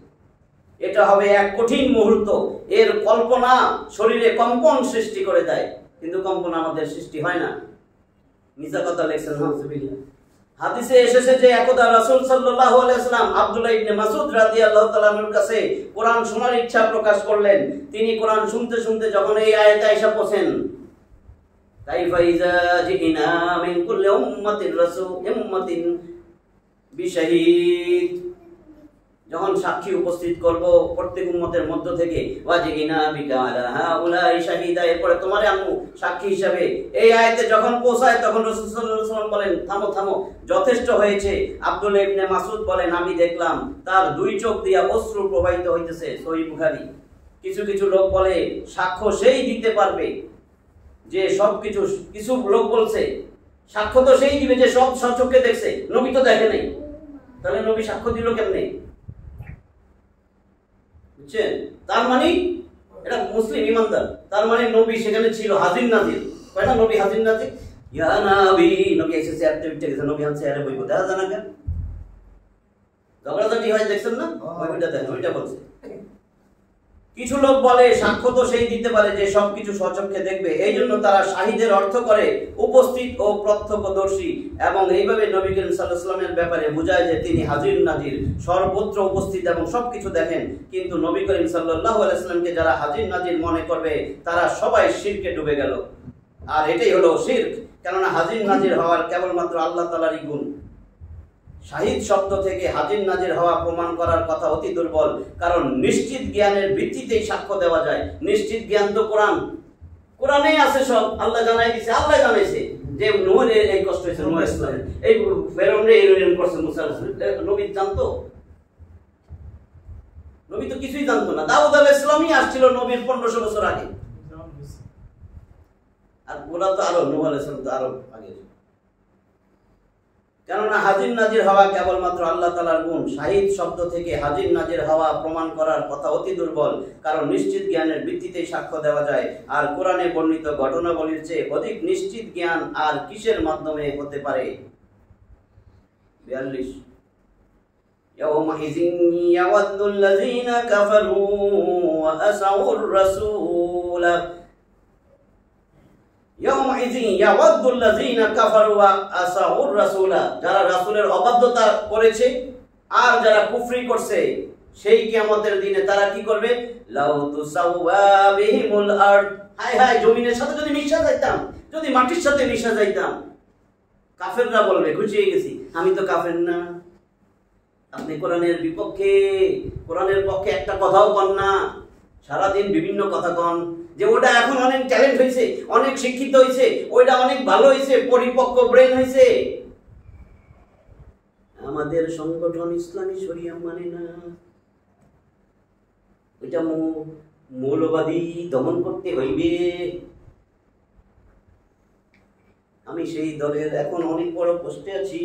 এটা হবে এক কঠিন মুহূর্ত, এর কল্পনা শরীরে কম্পন সৃষ্টি করে দেয়, কিন্তু কম্পন আমাদের সৃষ্টি হয় না। মিছা কথা লেখছেন, হাদিসে এসেছে যে একদা রাসূল সাল্লাল্লাহু আলাইহি ওয়াসাল্লাম আব্দুল্লাহ ইবনে মাসউদ রাদিয়াল্লাহু তাআলা আনহুর কাছে কোরআন শোনার ইচ্ছা প্রকাশ করলেন। তিনি কোরআন শুনতে শুনতে যখন এই আয়াতে আয়েশা পড়ছেন, কাইফা ইযা জিনা মিন কুল্লি উম্মাতিন বিশাহীদ, যখন সাক্ষী উপস্থিত করব প্রত্যেক উম্মতের মধ্য থেকে, ওয়াজিনা বিকা আলা হাউলাই শাহিদা, এরপরে তোমারে আম্মু সাক্ষী হিসাবে। এই আয়াতে যখন পৌঁছায় তখন রাসূল সাল্লাল্লাহু আলাইহি ওয়াসাল্লাম বলেন, থামো থামো, যথেষ্ট হয়েছে। আব্দুল্লাহ ইবনে মাসউদ বলেন, আমি দেখলাম তার দুই চোখ দিয়া অশ্রু প্রবাহিত হইতেছে। সহিহ বুখারী। কিছু কিছু লোক বলে সাক্ষ্য সেই দিতে পারবে যে সবকিছু, কিছু লোক বলছে সাক্ষ্য তো সেই দিবে যে সব সচক্ষে দেখছে, নবী তো দেখে নাই। তাহলে নবী সাক্ষ্য দিল কেমনে? বুঝছেন? তার মানে এটা মুসলিম ইমানদার, তার মানে নবী সেখানে ছিল, হাজির নাজির। কয়টা নবী হাজির নাজির? ইয়া নবী, নবী এসেছে আপনি উঠে গেছে, নবী হানছে আরে বইবো দেখা জানা কেন ঝগড়াঝাটি হয় দেখছেন না? ওইটা দেখেন, ওইটা বলছে। কিছু লোক বলে সাক্ষ্য তো সেই দিতে পারে যে সবকিছু স্বচক্ষে দেখবে, এই জন্য তারা শাহিদের অর্থ করে উপস্থিত ও প্রত্যক্ষদর্শী, এবং এইভাবে নবী করিম সাল্লাল্লাহু আলাইহি ওয়াসাল্লামের ব্যাপারে বোঝায় যে তিনি হাজির নাজির, সর্বত্র উপস্থিত এবং সবকিছু দেখেন। কিন্তু নবী করিম সাল্লাল্লাহু আলাইহি ওয়াসাল্লামকে যারা হাজির নাজির মনে করবে তারা সবাই শিরকে ডুবে গেল। আর এটাই হলো শিরক, কেননা হাজির নাজির হওয়ার কেবলমাত্র আল্লাহ তাআলারই গুণ। শাহিদ শব্দ থেকে হাজির নাজির হওয়া প্রমাণ করার কথা অতি দুর্বল, কারণ নিশ্চিত জ্ঞানের ভিত্তিতেই সাক্ষ্য দেওয়া যায়। নিশ্চিত জ্ঞান তো কোরআনেই আছে, সব আল্লাহ জানাই দিয়েছে। আল্লাহ জানাইছে যে নূহের এই কষ্ট হয়েছে, নূহ ইসলামের এই ফেরাউনের এই করছে, মুসা নবী জানতো? নবী তো কিছুই জানতো না। দাউদ আলাইহিস সালামই আসছিল নবীর 1500 বছর আগে, আর ওরা তো আরো, নূহ আলাইহিস সালাম তো আরো আগে। কেননা হাজির নাজির হওয়া কেবলমাত্র আল্লাহ তাআলার গুণ। শাহিদ শব্দ থেকে হাজির নাজির হওয়া প্রমাণ করার কথা অতি দুর্বল, কারণ নিশ্চিত জ্ঞানের ভিত্তিতেই সাক্ষ্য দেওয়া যায়। আর কোরআনে বর্ণিত ঘটনাবলীর চেয়ে অধিক নিশ্চিত জ্ঞান আর কিসের মাধ্যমে হতে পারে? 42 ইয়াওমাইযিন ইয়াওয়াদ্দুল লাযিনা কাফারু ওয়া আসাউর রাসূল, যারা রাসূলের অবাধ্যতা করেছে আর যারা কুফরি করছে, সেই কিয়ামতের দিনে তারা কি করবে? লাউ তুসাওয়া বিহিমুল আরদ, হায় হায়, জমিনের সাথে যদি মিশা যাইতাম, যদি মাটির সাথে মিশা যাইতাম। কাফেররা বলবে, খুশি হয়ে গেছি, আমি তো কাফের না। আপনি কোরআনের বিপক্ষে, কোরআনের পক্ষে একটা কথাও কন না, সারাদিন বিভিন্ন কথা কন যে ওটা এখন অনেক ট্যালেন্ট হয়েছে, অনেক শিক্ষিত হয়েছে, ওইটা অনেক ভালো হয়েছে, পরিপক্ক ব্রেন হয়েছে। আমাদের সংগঠন ইসলামী শরিয়া মানে না, ওইটা মৌলবাদী, দমন করতে হইবে। আমি সেই দলের এখন অনেক বড় পোস্টে আছি।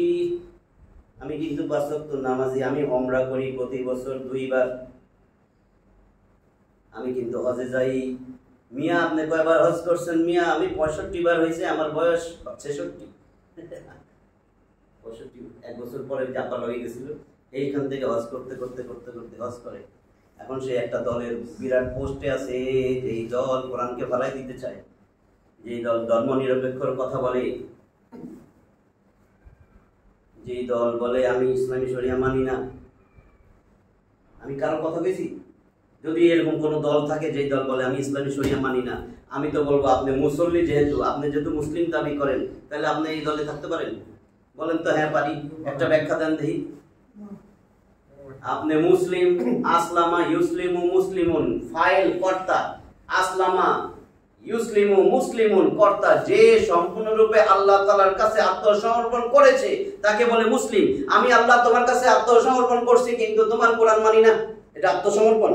আমি কিন্তু 5 ওয়াক্ত নামাজি, আমি ওমরা করি প্রতি বছর 2 বার। আমি কিন্তু হজে যাই। মিয়া আপনি কয়বার হজ করছেন? মিয়া আমি 65 বার হয়েছে, আমার বয়স 66। 65, 1 বছর পরে জাপান হয়ে গেছিল। এইখান থেকে হজ করতে করতে করতে করতে হজ করে এখন সে একটা দলের বিরাট পোস্টে আছে। এই দল কোরআনকে ফালাই দিতে চায়, যে দল ধর্ম নিরপেক্ষর কথা বলে, যে দল বলে আমি ইসলামী শরিয়া মানি না। আমি কারো কথা বলছি? যদি এরকম কোন দল থাকে যে দল বলে আমি ইসলামী শরিয়া মানি না, আমি তো বলবো আপনি মুসল্লি, আপনি যেহেতু মুসলিম দাবি করেন, তাহলে আপনি এই দলে থাকতে পারেন? বলেন তো হ্যাঁ পারি। একটা ব্যাখ্যা দেন দেখি। আপনি মুসলিম, আসলামা ইউসলিমু মুসলিমুন, ফাইল কর্তা, আসলামা ইউসলিমু মুসলিমুন কর্তা, যে সম্পূর্ণরূপে আল্লাহ তাআলার কাছে আত্মসমর্পণ করেছে তাকে বলে মুসলিম। আমি আল্লাহ তোমার কাছে আত্মসমর্পণ করছি কিন্তু তোমার কোরআন মানি না, এটা আত্মসমর্পণ?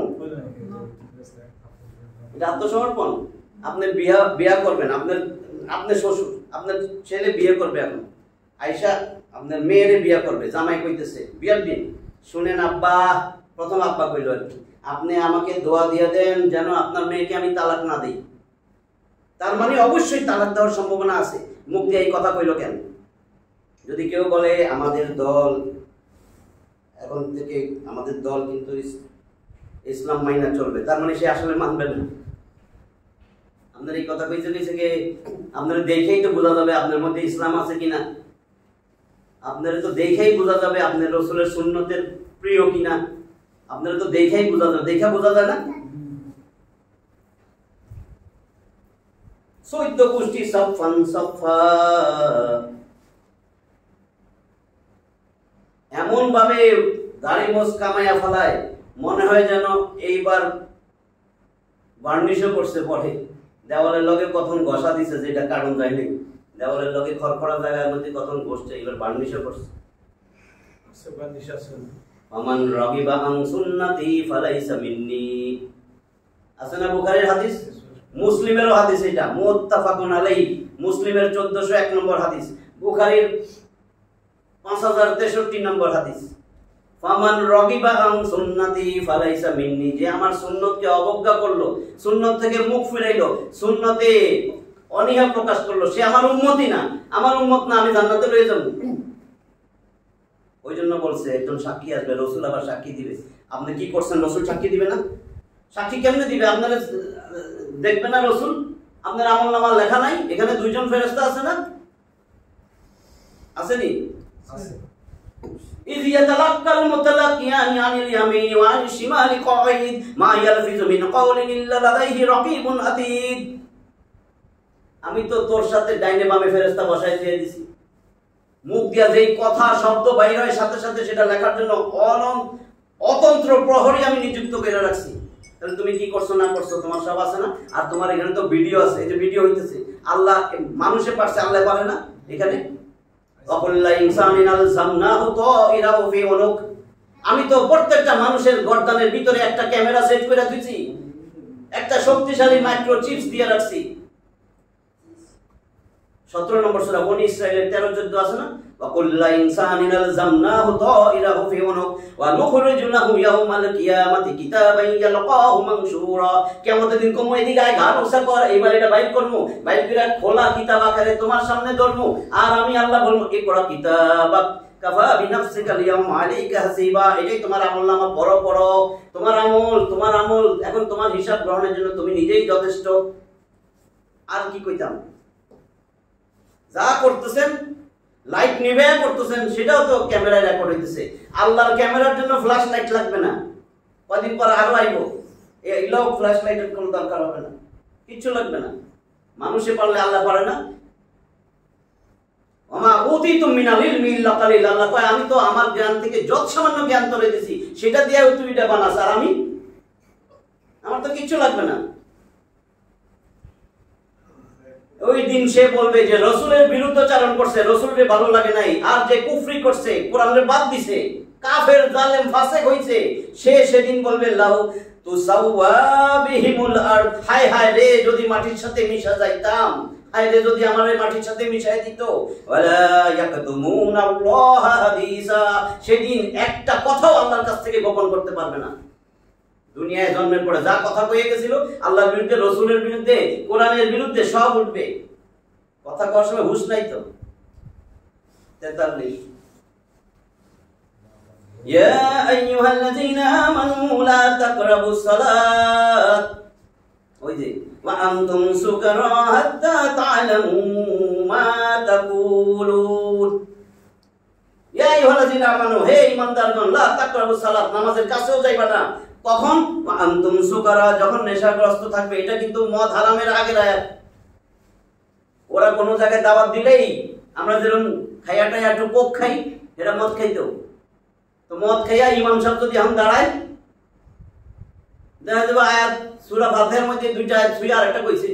এটা আত্মসমর্পণ? আপনি বিয়া করবেন, আপনার শ্বশুর, আপনার ছেলে বিয়ে করবে, এখন আয়েশা আপনার মেয়েরে বিয়া করবে, জামাই কইতেছে বিয়ার দিন, শুনেন আব্বা, প্রথম আব্বা কইল আর কি, আপনি আমাকে দোয়া দিয়ে দেন যেন আপনার মেয়েকে আমি তালাক না দিই। তার মানে অবশ্যই তালাক দেওয়ার সম্ভাবনা আছে। মুখ দিয়ে এই কথা কইল কেন? যদি কেউ বলে আমাদের দল এখন থেকে, আমাদের দল কিন্তু ইসলাম মাইনা চলবে, তার মানে সে আসলে মানবে না। আপনার এই কথা কইতে গেছে কে? আপনারা দেখেই তো বোঝা যাবে আপনার মধ্যে ইসলাম আছে কিনা। আপনারা তো দেখেই বোঝা যাবে আপনার রাসূলের সুন্নতের প্রিয় কিনা। আপনারা তো দেখেই বোঝা যাবে, দেখা বোঝা যায় না? 14 গোষ্ঠী সফান সফা, এমন ভাবে দাড়ি মোছ কামাইয়া ফেলায় মনে হয় যেন এইবার বার্নিশও করছে। পরে দেওয়ালের লগে কখন ঘষা দিছে যেটা কারণ যায়নি, দেওয়ালের লগে খড়খড়া জায়গার মধ্যে কখন ঘষছে, এবার বার্নিশও করছে। আমান রাগিবা আন সুন্নতি ফালাইসা মিন্নি, আছে না বুখারীর হাদিস, মুসলিমেরও হাদিস, এটা মুত্তাফাকুন আলাইহি, মুসলিমের 1401 নম্বর হাদিস, বুখারীর 5063 নম্বর হাদিস। ফামান রাগিবা আন সুন্নতি ফালাইসা মিন্নি, যে আমার সুন্নতকে অবজ্ঞা করলো, সুন্নত থেকে মুখ ফিরাইলো, সুন্নতে অনীহা প্রকাশ করলো, সে আমার উম্মতই না, আমার উম্মত না, আমি জান্নাতে লয়ে যাব। ওই জন্য বলছে একজন সাক্ষী আসবে, রাসূল আবার সাক্ষী দিবে। আপনি কি করছেন? রাসূল সাক্ষী দিবে না? সাক্ষী কেমনে দিবে? আপনারা দেখবে না রাসূল? আপনার আমলনামা লেখা নাই? এখানে দুইজন ফেরেশতা আছে না? আসেনি? আছে। إذ يتلقى المتلقيان عن اليمين وعن الشمال قعيد ما يلفظ من قول إلا لديه رقيب عتيد। আমি তো তোর সাথে ডাইনে বামে ফেরেশতা বসাই দিয়ে দিছি, মুখ দিয়া যেই কথা শব্দ বাইর হয় সাথে সাথে সেটা লেখার জন্য অতন্ত্র প্রহরী আমি নিযুক্ত করে রাখছি। তাহলে তুমি কি করছো না করছো তোমার সব আছে না? আর তোমার এখানে তো ভিডিও আছে, এই যে ভিডিও হইতেছে, আল্লাহ মানুষে পারছে, আল্লাহ পারে না? এখানে আমি তো প্রত্যেকটা মানুষের গর্দানের ভিতরে একটা ক্যামেরা সেট করে দিয়েছি, একটা শক্তিশালী মাইক্রোচিপস দিয়ে রাখছি। 17 নম্বর সূরা বনী ইসরাঈলের 13-14 আছে না? ওয়াকুল্লা ইনসানিন আলজামনাহু তাইরাহু ফি উনুক ওয়া নুখরিজু লাহু ইয়াওমাল কিয়ামাতি কিতাবান ইয়ালকাহু মানশুরা। কিয়ামতের দিন কম এদিকে আয়, ঘাড় উঁচা কর, এইবার এটা বাইর করব, বাইর করে খোলা কিতাব আকারে তোমার সামনে ধরব, আর আমি আল্লাহ বলবো ইকরা কিতাবাক কাফা বিনাফসিকা আল-ইয়াওমা আলাইকা হাসিবা। এটাই তোমার আমলনামা, পড়ো পড়ো, তোমার আমল এখন তোমার হিসাব গ্রহণের জন্য তুমি নিজেই যথেষ্ট। আর কি কইতাম? যা করতেছেন লাইট নিবে করতেছেন, সেটাও তো ক্যামেরায় রেকর্ড হইতেছে। আল্লাহর ক্যামেরার জন্য ফ্ল্যাশ লাইট লাগবে না, কদিন পর আরো আইব, এগুলো ফ্ল্যাশ লাইটের কোনো দরকার হবে না, কিচ্ছু লাগবে না। মানুষে পারলে আল্লাহ পারে না? ওমা উতিতুম মিনাল ইলমি ইল্লা কালিল, আল্লাহ কয় আমি তো আমার জ্ঞান থেকে যত সামান্য জ্ঞান তোরে দিয়েছি সেটা দিয়ে তুই এটা বানাস, আর আমার তো কিচ্ছু লাগবে না। ওই দিন সে বলবে যে রাসূলের বিরুদ্ধাচরণ করছে, রাসূলকে ভালো লাগে নাই, আর যে কুফরি করছে, কোরআনের বাদ দিছে, কাফের জালেম ফাসিক হইছে, সে সেদিন বলবে লাউ তুসাওয়া বিহিমুল আরদ, হায় হায় রে যদি মাটির সাথে মিশা যাইতাম, হায় রে যদি আমারে মাটির সাথে মিশাই দিত। ওয়ালা ইয়াকতুমুন আল্লাহ হাদিসা, সেদিন একটা কথাও আল্লাহর কাছ থেকে গোপন করতে পারবে না। দুনিয়ায় জন্মের পরে যা কথা কয়ে গেছিল আল্লাহর বিরুদ্ধে, রাসূলের বিরুদ্ধে, কোরআনের বিরুদ্ধে, সব উঠবে। কথা কওয়ার সময় হুঁশ নাই তো। 43 ইয়া আইয়ুহাল্লাযীনা আমানু লা তাকরাবুস সালাত, ওই যে ওয়া আনতুম সুকারা হাত্তা তা'লামু মা তাকুলুন। ইয়া আইয়ুহাল্লাযীনা আমানু, হে ঈমানদারগণ, লা তাকরাবুস সালাত, নামাজের কাছেও যাইবা না। কখন? আনতুম সুকারা, যখন নেশাগ্রস্ত থাকবে। এটা কিন্তু মদ হারামের আগের আয়াত। ওরা কোন জায়গায় দাওয়াত দিলেই আমরা যেরকম খাইয়া টাইয়া একটু কোক খাই, এটা মদ খাইতো। তো মদ খাইয়া ইমাম সাহেব যদি এখন দাঁড়ায়, দেখা যাবে আয়াত সূরা ফাতিহার মধ্যে দুইটা আয়াত ছুঁয়ে আর একটা কইছে,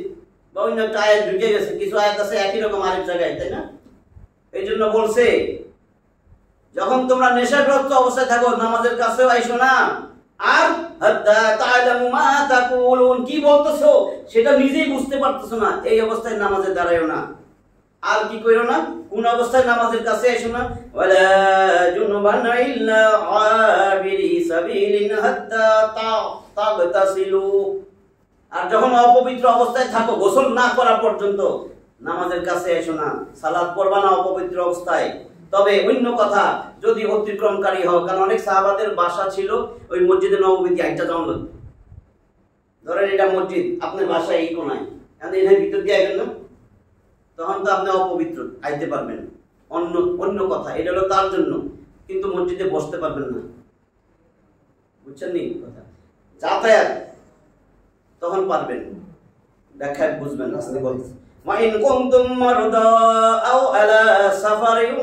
বা অন্য একটা আয়াত ঢুকে গেছে, কিছু আয়াত আছে একই রকম আরেক জায়গায়, তাই না? এই জন্য বলছে যখন তোমরা নেশাগ্রস্ত অবস্থায় থাকো নামাজের কাছেও আইসো না, আর কি বলতেছো সেটা নিজেই বুঝতে পারতেছো না, এই অবস্থায় নামাজে দাঁড়ায়ও না। আর কি কইরো না? কোন অবস্থায় নামাজের কাছে এসো না? ওয়ালা জুনুবান ইল্লা আবিরি সাবিলিন হাত্তা তাগতাসিলু, আর যখন অপবিত্র অবস্থায় থাকো গোসল না করা পর্যন্ত নামাজের কাছে এসো না, সালাত পড়বা না অপবিত্র অবস্থায়। তবে অন্য কথা, যদি অতিক্রমকারী হও, কারণ অনেক সাহাবাদের বাসা ছিল ওই মসজিদে নববীতে আইটা জঙ্গল, ধরেন এটা মসজিদ, আপনার বাসা এই কোনায়, এখানে ভিতর দিয়ে আইবেন না, তখন তো আপনি অপবিত্র, আইতে পারবেন। অন্য অন্য কথা, এটা হলো তার জন্য, কিন্তু মসজিদে বসতে পারবেন না, বুঝছেন নি কথা? যাতায়াত তখন পারবেন, ব্যাখ্যায় বুঝবেন না। বলতেছে ওয়া ইন কুনতুম মারদা আও আলা সাফারিন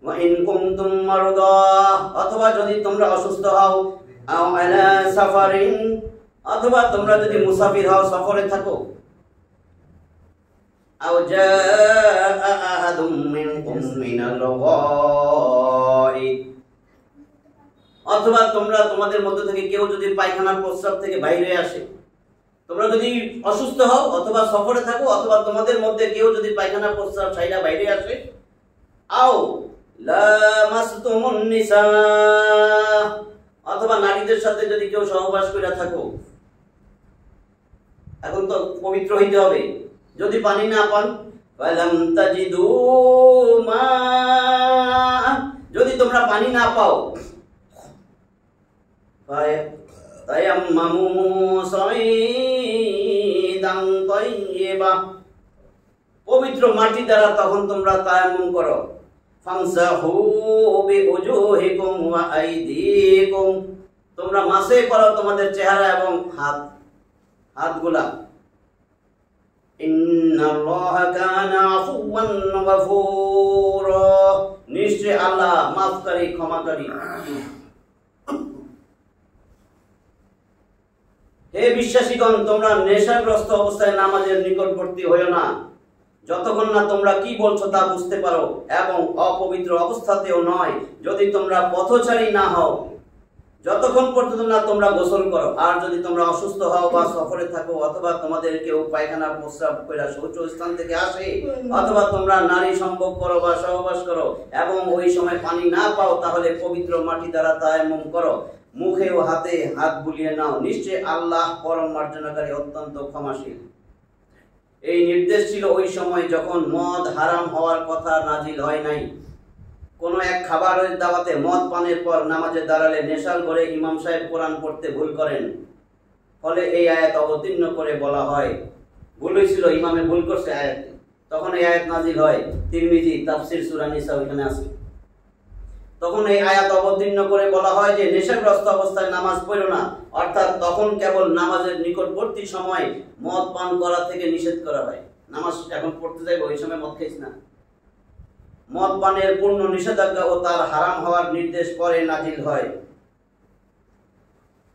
ওয়া ইন কুনতুম মারদা, অথবা যদি তোমরা অসুস্থ হও, আও আলা সাফারিন, অথবা তোমরা যদি মুসাফির হও, সফরে থাকো, আও জাআ আহাদুম মিনকুম মিনাল গায়িব, অথবা তোমরা তোমাদের মধ্য থেকে কেউ যদি পায়খানা প্রস্রাব থেকে বাইরে আসে, তোমরা যদি অসুস্থ হও অথবা সফরে থাকো, অথবা তোমাদের মধ্যে কেউ যদি পায়খানা প্রস্রাব ছাইরা বাইরে আসে, আও লামাসতুমুন নিসা, অথবা নারীদের সাথে যদি কেউ সহবাস করে থাকো, এখন তো পবিত্র হইতে হবে। যদি পানি না পান, ফালাম তাজিদু মা, যদি তোমরা পানি না পাও, তায়াম্মামু সাইদান তাইয়্যিবা, পবিত্র মাটি দ্বারা তখন তোমরা তায়াম্মুম করো। ফামসাহু বিউজুহিকুম ওয়া আইদিকুম, তোমরা মাসে করো তোমাদের চেহারা এবং হাতগুলা। ইন্নাল্লাহা কানা আফুওয়ান গফুরা, নিশ্চয় আল্লাহ মাফকারী ক্ষমাকারী। হে বিশ্বাসীগণ, তোমরা নেশাগ্রস্ত অবস্থায় নামাজের নিকটবর্তী হইও না, যতক্ষণ না তোমরা কি বলছো তা বুঝতে পারো, এবং অপবিত্র অবস্থাতেও নয়, যদি তোমরা পথচারী না হও, যতক্ষণ পর্যন্ত না তোমরা গোসল করো। আর যদি তোমরা অসুস্থ হও বা সফরে থাকো, অথবা তোমাদের কেউ পায়খানা প্রস্রাব করে শৌচ স্থান থেকে আসে, অথবা তোমরা নারী সম্ভোগ করো বা সহবাস করো এবং ওই সময় পানি না পাও, তাহলে পবিত্র মাটি দ্বারা তায়াম্মুম করো, মুখে ও হাতে হাত বুলিয়ে নাও, নিশ্চয় আল্লাহ পরম মার্জনাকারী, অত্যন্ত ক্ষমাশীল। এই নির্দেশ ছিল ওই সময় যখন মদ হারাম হওয়ার কথা নাজিল হয় নাই। কোন এক খাবারের দাওয়াতে মদ পানের পর নামাজে দাঁড়ালে নেশাল করে ইমাম সাহেব কোরআন পড়তে ভুল করেন, ফলে এই আয়াত অবতীর্ণ করে বলা হয়, ভুল হয়েছিল, ইমামে ভুল করছে আয়াতে, তখন এই আয়াত নাজিল হয়। তিরমিজি তাফসির সূরা নিসা ওইখানে আছে। তখন এই আয়াত অবতীর্ণ করে বলা হয় যে নেশাগ্রস্ত অবস্থায় নামাজ পড়ো না, অর্থাৎ তখন কেবল নামাজের নিকটবর্তী সময় মদ পান করা থেকে নিষেধ করা হয়। নামাজ এখন পড়তে যাইব, ওই সময় মদ খাইস না। মদ পানের পূর্ণ নিষেধাজ্ঞা ও তার হারাম হওয়ার নির্দেশ পরে নাজিল হয়।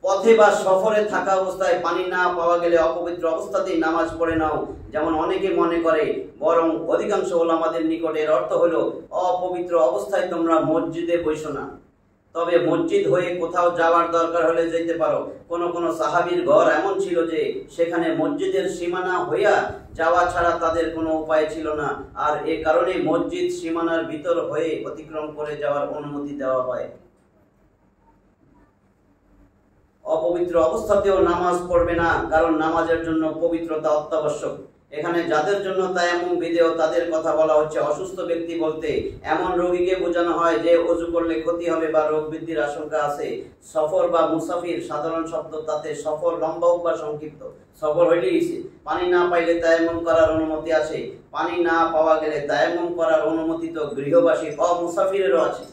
পথে বা সফরে থাকা অবস্থায় পানি না পাওয়া গেলে অপবিত্র অবস্থাতেই নামাজ পড়ে নাও, যেমন অনেকে মনে করে, বরং অধিকাংশ ওলামাদের নিকট এর অর্থ হলো অপবিত্র অবস্থায় তোমরা মসজিদে বসো না, তবে মসজিদ হয়ে কোথাও যাওয়ার দরকার হলে যেতে পারো। কোন কোন সাহাবীর ঘর এমন ছিল যে সেখানে মসজিদের সীমানা হইয়া যাওয়া ছাড়া তাদের কোনো উপায় ছিল না, আর এ কারণে মসজিদ সীমানার ভিতর হয়ে অতিক্রম করে যাওয়ার অনুমতি দেওয়া হয়। অপবিত্র অবস্থাতেও নামাজ পড়বে না, কারণ নামাজের জন্য পবিত্রতা অত্যাবশ্যক। এখানে যাদের জন্য তায়াম্মুম বিধেয় তাদের কথা বলা হচ্ছে। অসুস্থ ব্যক্তি বলতে এমন রোগীকে বোঝানো হয় যে ওযু করলে ক্ষতি হবে বা রোগ বৃদ্ধির আশঙ্কা আছে। সফর বা মুসাফির সাধারণ শব্দ, তাতে সফর লম্বা হোক বা সংক্ষিপ্ত, সফর হইলেই পানি না পাইলে তায়াম্মুম করার অনুমতি আছে। পানি না পাওয়া গেলে তায়াম্মুম করার অনুমতি তো গৃহবাসী মুসাফিরেরও আছে,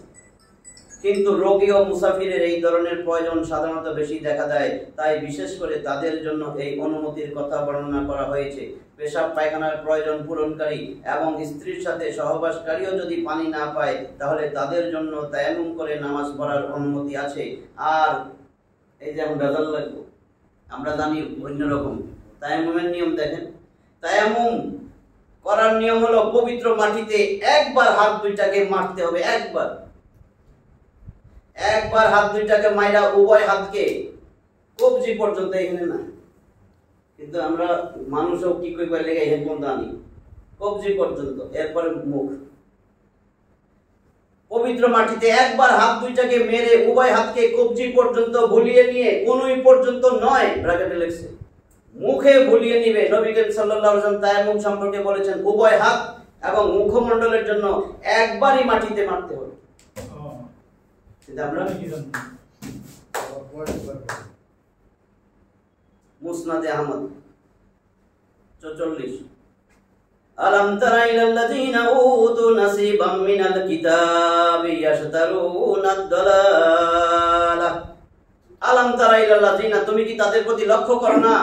কিন্তু রোগী ও মুসাফিরের এই ধরনের প্রয়োজন সাধারণত বেশি দেখা দেয়, তাই বিশেষ করে তাদের জন্য এই অনুমতির কথা বর্ণনা করা হয়েছে। পেশাব পায়খানার প্রয়োজন পূরণকারী এবং স্ত্রীর সাথে সহবাসকারীও যদি পানি না পায়, তাহলে তাদের জন্য তায়াম্মুম করে নামাজ পড়ার অনুমতি আছে। আর এই যে বেজাল লাগবো, আমরা জানি অন্যরকম তায়াম্মুমের নিয়ম। দেখেন, তায়াম্মুম করার নিয়ম হলো পবিত্র মাটিতে একবার হাত দুইটাকে মারতে হবে, একবার হাত দুইটাকে মাইরা উভয় হাতকে কবজি পর্যন্ত, এখানে না, কিন্তু আমরা মানুষও কি কই করে লেগে হেডফোন দানি কবজি পর্যন্ত, এরপরে মুখ। পবিত্র মাটিতে একবার হাত দুইটাকে মেরে উভয় হাতকে কবজি পর্যন্ত ভুলিয়ে নিয়ে, কনুই পর্যন্ত নয়, ব্র্যাকেটে লেখছে, মুখে ভুলিয়ে নিবে। নবী করিম সাল্লাল্লাহু আলাইহি ওয়াসাল্লাম তায়াম্মুম সম্পর্কে বলেছেন, উভয় হাত এবং মুখমণ্ডলের জন্য একবারই মাটিতে মারতে হবে। আমরা মুসনাদে আহমদ 44 আলাম তারা ইলাল্লাযীনা উতু নাসীবাম মিনাল কিতাবি ইয়াশতারুনা আদ-দালালাহ। আলাম তারা ইলাল্লাযীনা, তুমি কি তাদের প্রতি লক্ষ্য করো না?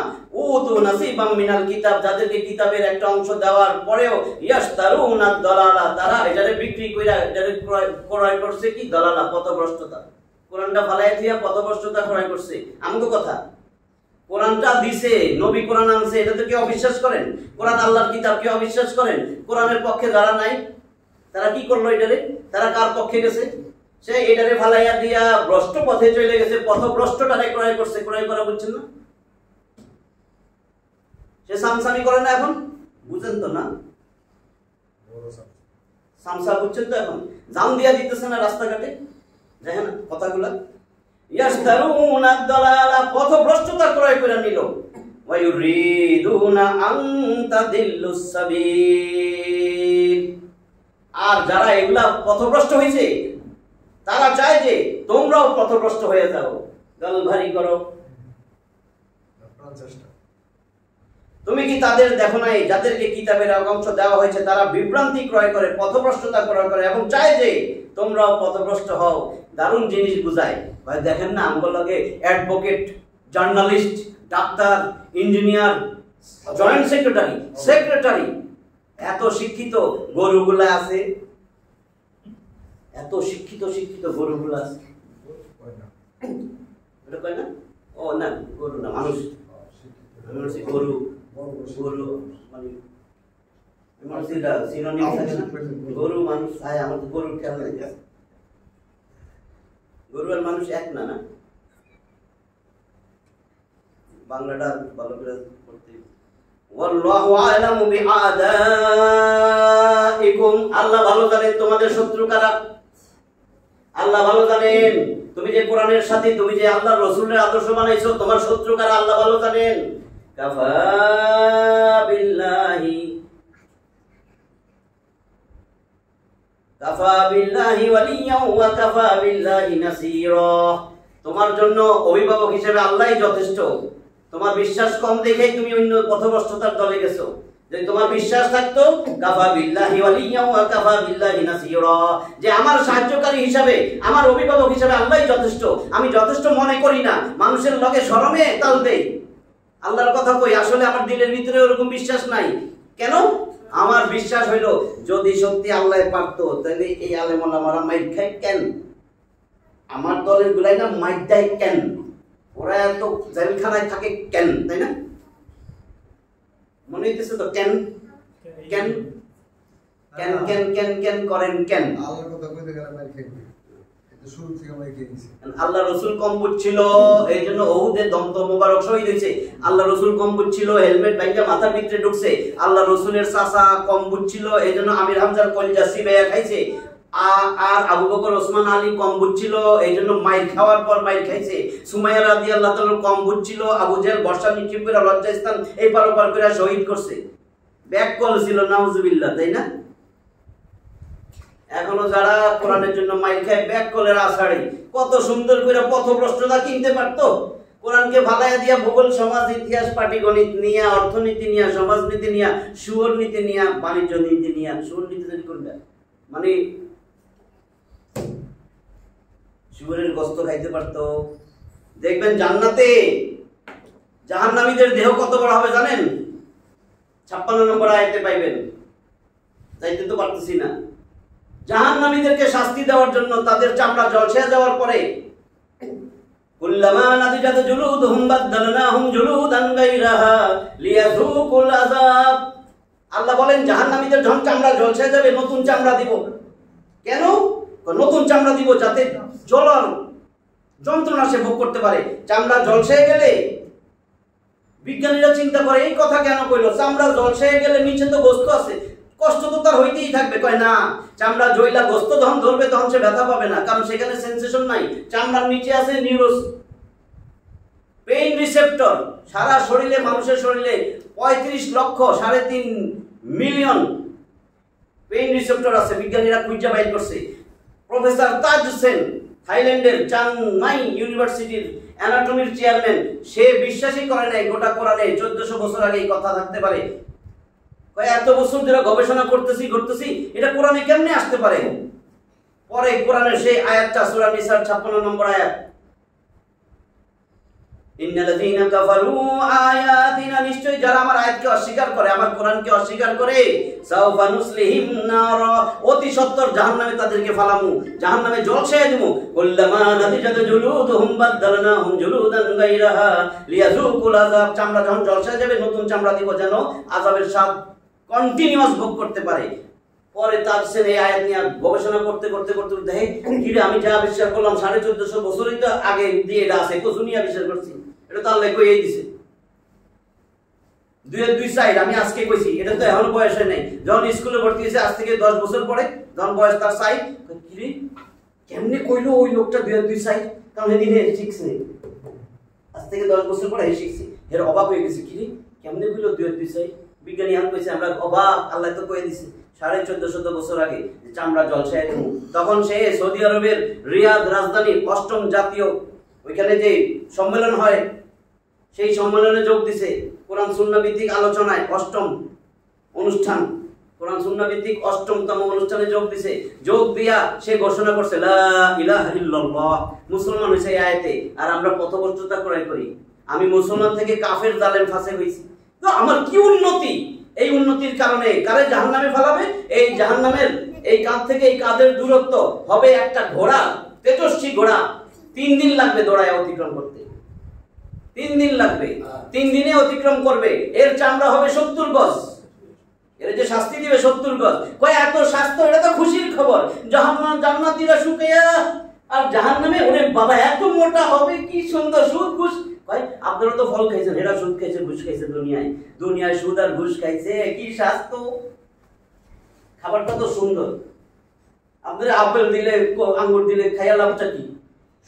উতু নাসীবাম মিনাল কিতাব, যাদেরকে কিতাবের একটা অংশ দেওয়ার পরেও ইয়াশতারুনা আদ-দালালাহ, তারা এটারে বিক্রি কইরা এটারে ক্রয় করছে কি? দালালা, পথভ্রষ্টতা। কোরআনটা ফালাইয়া দিয়া পথভ্রষ্টতা ক্রয় করছে। আমগো কথা, কোরআনটা দিছে, নবী কোরআন আনছে, এটাতে কি অবিশ্বাস করেন? কোরআন আল্লাহর কিতাব কি অবিশ্বাস করেন? কোরআনের পক্ষে যারা নাই তারা কি করলো? এটারে তারা কার পক্ষে গেছে? সে এটারে ফালাইয়া দিয়া ভ্রষ্ট পথে চলে গেছে, পথভ্রষ্টটারে ক্রয় করছে। ক্রয় করা বুঝছেন না? সে সামসামি করে না এখন, বুঝেন তো না? সামসা বুঝছেন তো? এখন জাম দিয়া দিতেছে না রাস্তাঘাটে, দেখেন না কথাগুলা। ইয়াশতারুনা আদ-দালালা, পথভ্রষ্টতা ক্রয় করে নিল। ওয়া ইউরিদুনা আন তাদিল্লুস সাবিল, আর যারা এগুলা পথভ্রষ্ট হয়েছে তারা চায় যে তোমরাও পথভ্রষ্ট হয়ে যাও। গাল ভারী করো। তুমি কি তাদের দেখো নাই যাদেরকে কিতাবের অংশ দেওয়া হয়েছে তারা বিভ্রান্তি ক্রয় করে, পথভ্রষ্টতা ক্রয় করে, এবং চায় যে তোমরাও পথভ্রষ্ট হও। দারুণ জিনিস বুঝায় ভাই। দেখেন না আমগো লাগে advocate, journalist, doctor, engineer, joint secretary, এত শিক্ষিত গরুগুলা আছে, এত শিক্ষিত গরুগুলা আছে। এটা কয় না? ও না, গরু না, মানুষ। গরু মানে গরু মানুষ, আমার তো গরুর খেয়াল নাই। গরু আর মানুষ এক না, না? বাংলাটা ভালো করে পড়তে। ওয়াল্লাহু আ'লামু বিআদাইকুম, আল্লাহ ভালো জানেন তোমাদের শত্রু কারা। আল্লাহ ভালো জানেন তুমি যে কোরআনের সাথে, তুমি যে আল্লাহর রাসূলের আদর্শ বানাইছো, তোমার শত্রু কারা আল্লাহ ভালো জানেন। কাফা বিল্লাহি ওয়ালিয়্যান ওয়া কাফা বিল্লাহি নাসীরা, তোমার জন্য অভিভাবক হিসেবে আল্লাহই যথেষ্ট। তোমার বিশ্বাস কম দেখেই তুমি অন্য পথভ্রষ্টতার দলে গেছো। যদি তোমার বিশ্বাস থাকতো কাফা বিল্লাহি ওয়ালিয়্যান ওয়া কাফা বিল্লাহি নাসীরা, যে আমার সাহায্যকারী হিসাবে, আমার অভিভাবক হিসাবে আল্লাহই যথেষ্ট, আমি যথেষ্ট মনে করি না, মানুষের লগে শরমে তাল দেই, আল্লাহর কথা কই, আসলে আমার দিলের ভিতরে ওরকম বিশ্বাস নাই। কেন? আমার বিশ্বাস হইল যদি সত্যি আল্লাহ পারতো তাহলে এই আলেম ওলামারা মাইর খায় কেন? আমার দলের গুলাই না মাইর দেয় কেন? ওরা এত জেলখানায় থাকে কেন? তাই না? মনে হইতেছে তো কেন কেন কেন কেন কেন কেন করেন কেন? আল্লাহর কথা কইতে গেলে মাইর খাই, এটা শুরু থেকে মাইর খেয়েছি। আল্লাহ রাসূল কম বুঝছিল, এইজন্য ওহুদে দন্ত মোবারক শহীদ হইছে। আল্লাহ রাসূল কম বুঝছিল, হেলমেট ভাঙা মাথার ভিতরে ঢুকছে। আল্লাহ রাসূলের চাচা কম বুঝছিল, এইজন্য আমির হামজার কলিজা সিবাইয়া খাইছে। আর আবু বকর ওসমান আলী কম বুঝছিল, এইজন্য মাইর খাওয়ার পর মাইর খাইছে। সুমাইয়া রাদিয়াল্লাহু তাআলা কম বুঝছিল, আবু জাহেল বর্ষা নিক্ষেপ করে লজ্জাস্থান এই পার ওপার করে শহীদ করছে। ব্যাক কল ছিল, নাউজুবিল্লাহ, তাই না? এখনো যারা কোরআনের জন্য মাইর খায় ব্যাক কলের আষাঢ়ে, কত সুন্দর করে পথভ্রষ্টতা কিনতে পারতো। কোরআনকে ভালাইয়া দিয়া ভূগোল, সমাজ, ইতিহাস, পাটিগণিত নিয়ে, অর্থনীতি নিয়ে, সমাজনীতি নিয়ে, সুর নীতি নিয়ে, বাণিজ্য নীতি নিয়ে। সুর নীতি কোনটা? মানে শুয়োরের গোশত খাইতে পারতো। দেখবেন জান্নাতে জাহান্নামীদের দেহ কত বড় হবে জানেন? 56 নম্বর আয়াতে পাইবেন। যাইতে তো পারতেছি না। জাহান্নামীদেরকে শাস্তি দেওয়ার জন্য তাদের চামড়া ঝলসে যাওয়ার পরে কুল্লামা নাদিজাত জুলুদুহুম বাদদালনাহুম জুলুদান গায়রাহা লিয়াযুকুল আযাব। আল্লাহ বলেন জাহান্নামীদের যখন চামড়া ঝলসে যাবে নতুন চামড়া দিব। কেন? নতুন চামড়া দিব যাতে জ্বলার যন্ত্রণা সে ভোগ করতে পারে। চামড়া ঝলসে গেলে বিজ্ঞানীরা চিন্তা করে এই কথা কেন কইলো? চামড়া ঝলসে গেলে নিচে তো গোশত আছে, কষ্ট তো তার হইতেই থাকবে। কয় না, চামড়া জইলা গোশত যখন ধরবে তখন সে ব্যথা পাবে না, কারণ সেখানে সেন্সেশন নাই। চামড়ার নিচে আছে নিউরোস পেইন রিসেপ্টর। সারা শরীরে, মানুষের শরীরে 35 লক্ষ 3.5 মিলিয়ন পেইন রিসেপ্টর আছে। বিজ্ঞানীরা খুঁজে বাইর করছে। প্রফেসর তাজ হোসেন, থাইল্যান্ডের চাংমাই ইউনিভার্সিটির অ্যানাটমির চেয়ারম্যান, সে বিশ্বাসই করে নাই গোটা কোরআনে 1400 বছর আগে এই কথা থাকতে পারে। এত বছর ধরে গবেষণা করতেছি এটা কোরআনে কেমনে আসতে পারে? পরে কোরআনের সেই আয়াতটা সূরা নিসার 56 নম্বর আয়াত, ইন্নাল্লাযীনা কাফারু আয়াতিনা, নিশ্চয় যারা আমার আয়াতকে অস্বীকার করে, আমার কোরআনকে অস্বীকার করে, সাওফা নুসলিহিম নার, অতি সত্বর জাহান্নামে তাদেরকে ফালামু, জাহান্নামে জ্বলসায় দেবো। কুল্লামা নাদিজাত জুলুদুহুম বাদদালনাহুম জুলুদান গায়রাহা লিয়াযুকুল আযাব, চামড়া যখন জ্বলসায় যাবে নতুন চামড়া দিব যেন আযাবের স্বাদ কন্টিনিউয়াস ভোগ করতে পারে। পরে তাফসীর এই আয়াত নিয়ে গবেষণা করতে দেখে কি রে, আমি যা আবিষ্কার করলাম 1450 বছরই তো আগে দিয়ে এটা আছে, কোসুনি আবিষ্কার করছি, এটা তো আল্লাহ কইই দিছে। দুই সাইড আমি আজকে কইছি, এটা তো এখন বয়স হয় নাই, যখন স্কুলে ভর্তি হয়েছে আজ থেকে 10 বছর পরে, যখন বয়স তার সাইড, কি রে কেমনে কইলো ওই লোকটা দুই সাইড, কারণ এদিন শিখছে, আজ থেকে 10 বছর পরে শিখছে, এর অবাক হয়ে গেছে, কি রে কেমনে কইলো দুই সাইড, বিজ্ঞানী এখন কইছে আমরা অবাক, আল্লাহ তো কই দিছে 1450 বছর আগে যে চামড়া জ্বলসায় দেব। তখন সে সৌদি আরবের রিয়াদ রাজধানী 8ম জাতীয় ওইখানে যে সম্মেলন হয়, সেই সম্মেলনে যোগ দিছে, কোরআন সুন্নাহ ভিত্তিক আলোচনায় 8ম অনুষ্ঠান, কোরআন সুন্নাহ ভিত্তিক 8মতম অনুষ্ঠানে যোগ দিছে। যোগ দিয়া সে ঘোষণা করছে লা ইলাহা ইল্লাল্লাহ, মুসলমান হইছে এই আয়াতে। আর আমরা পথভ্রষ্টতা করি, আমি মুসলমান থেকে কাফের জালেম ফাসিক হইছি, তো আমার কি উন্নতি? এই উন্নতির কারণে কারে জাহান্নামে ফেলাবে? এই জাহান্নামের এই কাঁধ থেকে এই কাঁধের দূরত্ব হবে একটা ঘোড়া, তেজস্বী ঘোড়া, 3 দিন লাগবে দৌড়ায় অতিক্রম করতে, 3 দিন লাগবে, 3 দিনে অতিক্রম করবে। এর চামড়া হবে 70 গজ, এর যে শাস্তি দিবে 70 গজ। কয় এত শাস্তি, এটা তো খুশির খবর, জান্নাতীরা শুকিয়া, আর জাহান্নামে ওরে বাবা এত মোটা হবে, কি সুন্দর, সুদ ঘুষ। ভাই আপনারা তো ফল খাইছেন, এরা সুদ খাইছে, ঘুষ খাইছে, দুনিয়ায় সুদ আর ঘুষ খাইছে, কি স্বাস্থ্য, খাবারটা তো সুন্দর, আপনারা আপেল দিলে আঙ্গুর দিলে খাইয়া লাভটা কি?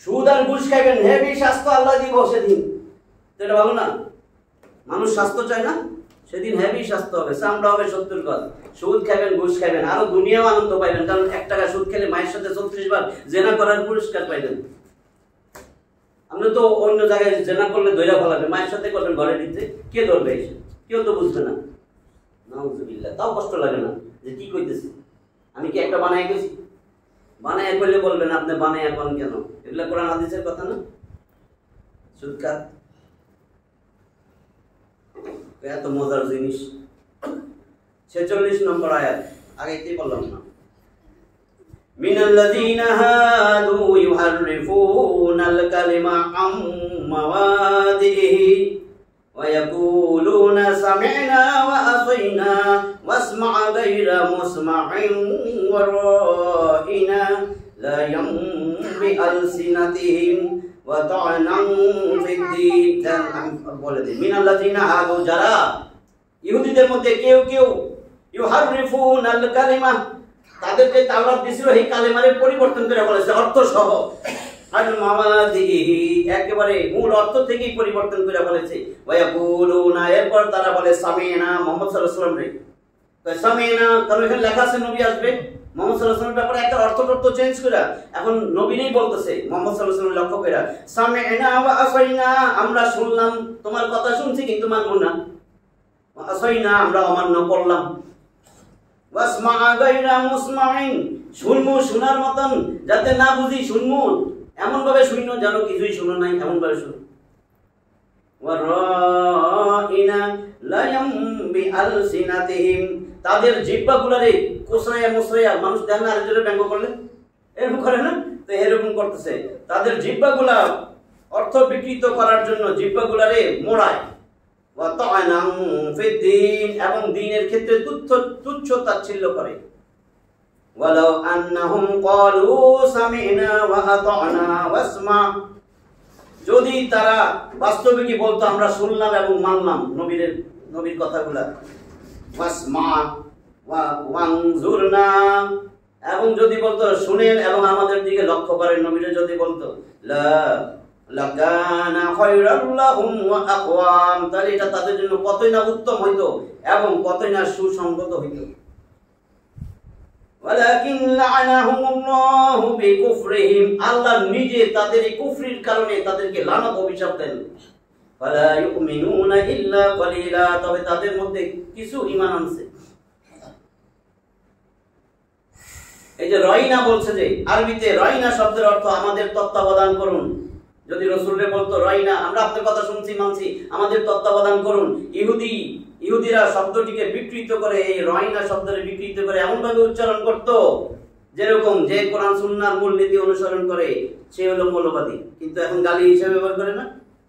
সুদ আর ঘুষ খাইবেন, হেভি স্বাস্থ্য আল্লাহ দিব সেদিন, তো এটা ভালো না? মানুষ স্বাস্থ্য চায় না, সেদিন হেভি স্বাস্থ্য হবে, চামড়া হবে 70 গজ। সুদ খাবেন, ঘুষ খাবেন, আরো দুনিয়াও আনন্দ পাইবেন, কারণ 1 টাকা সুদ খেলে মায়ের সাথে 34 বার জেনা করার পুরস্কার পাইবেন। আমরা তো অন্য জায়গায় জেনা করলে দইরা ফেলাবে, মায়ের সাথে করবেন ঘরে নিতে, কে ধরবে? এসে কেউ তো বুঝবে না, নাউজুবিল্লাহ। তাও কষ্ট লাগে না যে কি কইতেছি, আমি কি একটা বানায় কইছি? বানায় কইলে বলবেন আপনি বানায় এখন কেন, এগুলা কোরআন হাদিসের কথা না? সুদ খাত এত মজার জিনিস। 46 নম্বর আয়াত, আগেই বললাম না, মিনাল্লাযীনা হাদু ইউহাররিফুনাল কালিমা আম মাওয়াদিহি ওয়া ইয়াকুলুনা সামি'না ওয়া আতাইনা ওয়াসমা' গায়রা মুসমা'in ওয়া রা'ইনা লা ইয়ামবি আলসিনাতিহিম ওয়া তা'নান ফিদ-দীন। বলে দিন, মিনাল্লাযীনা হাদু, যারা ইহুদিদের মধ্যে কেউ ইউহাররিফুনাল কালিমা, তাদের যে তাওরাত দিছিল এই কালেমারে পরিবর্তন করে বলেছে, অর্থ সহ, আর মাওয়াদিহি একেবারে মূল অর্থ থেকেই পরিবর্তন করে বলেছে। ওয়া ইয়াকুলুনা, এরপর তারা বলে সামি'না, মুহাম্মদ সাল্লাল্লাহু আলাইহি ওয়াসাল্লাম রে, তো সামি'না, কারণ এখানে লেখা আছে নবী আসবে, মুহাম্মদ সাল্লাল্লাহু আলাইহি ওয়াসাল্লামের ব্যাপারে একটা অর্থ চেঞ্জ করে এখন নবী নেই বলতেছে, মুহাম্মদ সাল্লাল্লাহু আলাইহি ওয়াসাল্লাম লক্ষ্য করে, সামি'না ওয়া আসাইনা, আমরা শুনলাম, তোমার কথা শুনছি কিন্তু মানব না, ওয়া আসাইনা, আমরা অমান্য করলাম, ওয়াসমা' গায়রা মুসমা'in, শুনমু শোনার মতন, যাতে না বুঝি শুনমু, এমন ভাবে শুনো যেন কিছুই শুনো নাই, এমন ভাবে শুনো। ওয়া রা'ইনা লা ইয়ামবি আলসিনাতিহিম, তাদের জিহ্বাগুলোরে কোসরায়া মুসরায়া, মানুষ দেন না আরেকজনের ব্যঙ্গ করলে এরকম করে না, তো এরকম করতেছে, তাদের জিহ্বাগুলা অর্থ বিকৃত করার জন্য জিহ্বাগুলারে মোড়ায়। ওয়া তা'নান ফিদ-দীন, এবং দ্বীনের ক্ষেত্রে তুচ্ছ তাচ্ছিল্য করে। ওয়ালাউ আন্নাহুম ক্বালু সামি'না ওয়া আতা'না ওয়াসমা', যদি তারা বাস্তবিকই বলতো আমরা শুনলাম এবং মানলাম নবীর কথাগুলা, ওয়াসমা' ওয়া ওয়ানজুরনা, এবং যদি বলতো শুনেন এবং আমাদের দিকে লক্ষ্য করেন, নবীরা যদি বলতো লাকানা খায়রাল লাহুম ওয়া আকওয়াম, তাহলে এটা তাদের জন্য কতই না উত্তম হইতো এবং কতই না সুসংগত হইতো। ওয়ালাকিন লা'নাহুমুল্লাহু বিকুফরিহিম, আল্লাহ নিজে তাদের এই কুফরির কারণে তাদেরকে লানত অভিশাপ দেন। ফালা ইউমিনুনা ইল্লা কালিলা, তবে তাদের মধ্যে কিছু ঈমান আনছে, যে রয়না বলছে, যে আরবিতে রয়না শব্দের অর্থ আমাদের তত্ত্বাবধান করুন। যদি রাসূলরে বলতো রয়না, আমরা আপনার কথা শুনছি মানছি, আমাদের তত্ত্বাবধান করুন। ইহুদিরা শব্দটিকে বিকৃত করে, এই রয়না শব্দটি বিকৃত করে এমন ভাবে উচ্চারণ করত যেরকম যে কোরআন সুন্নাহর মূলনীতি অনুসরণ করে সে হলো মৌলবাদী। কিন্তু এখন গালি হিসেবে ব্যবহার করে না,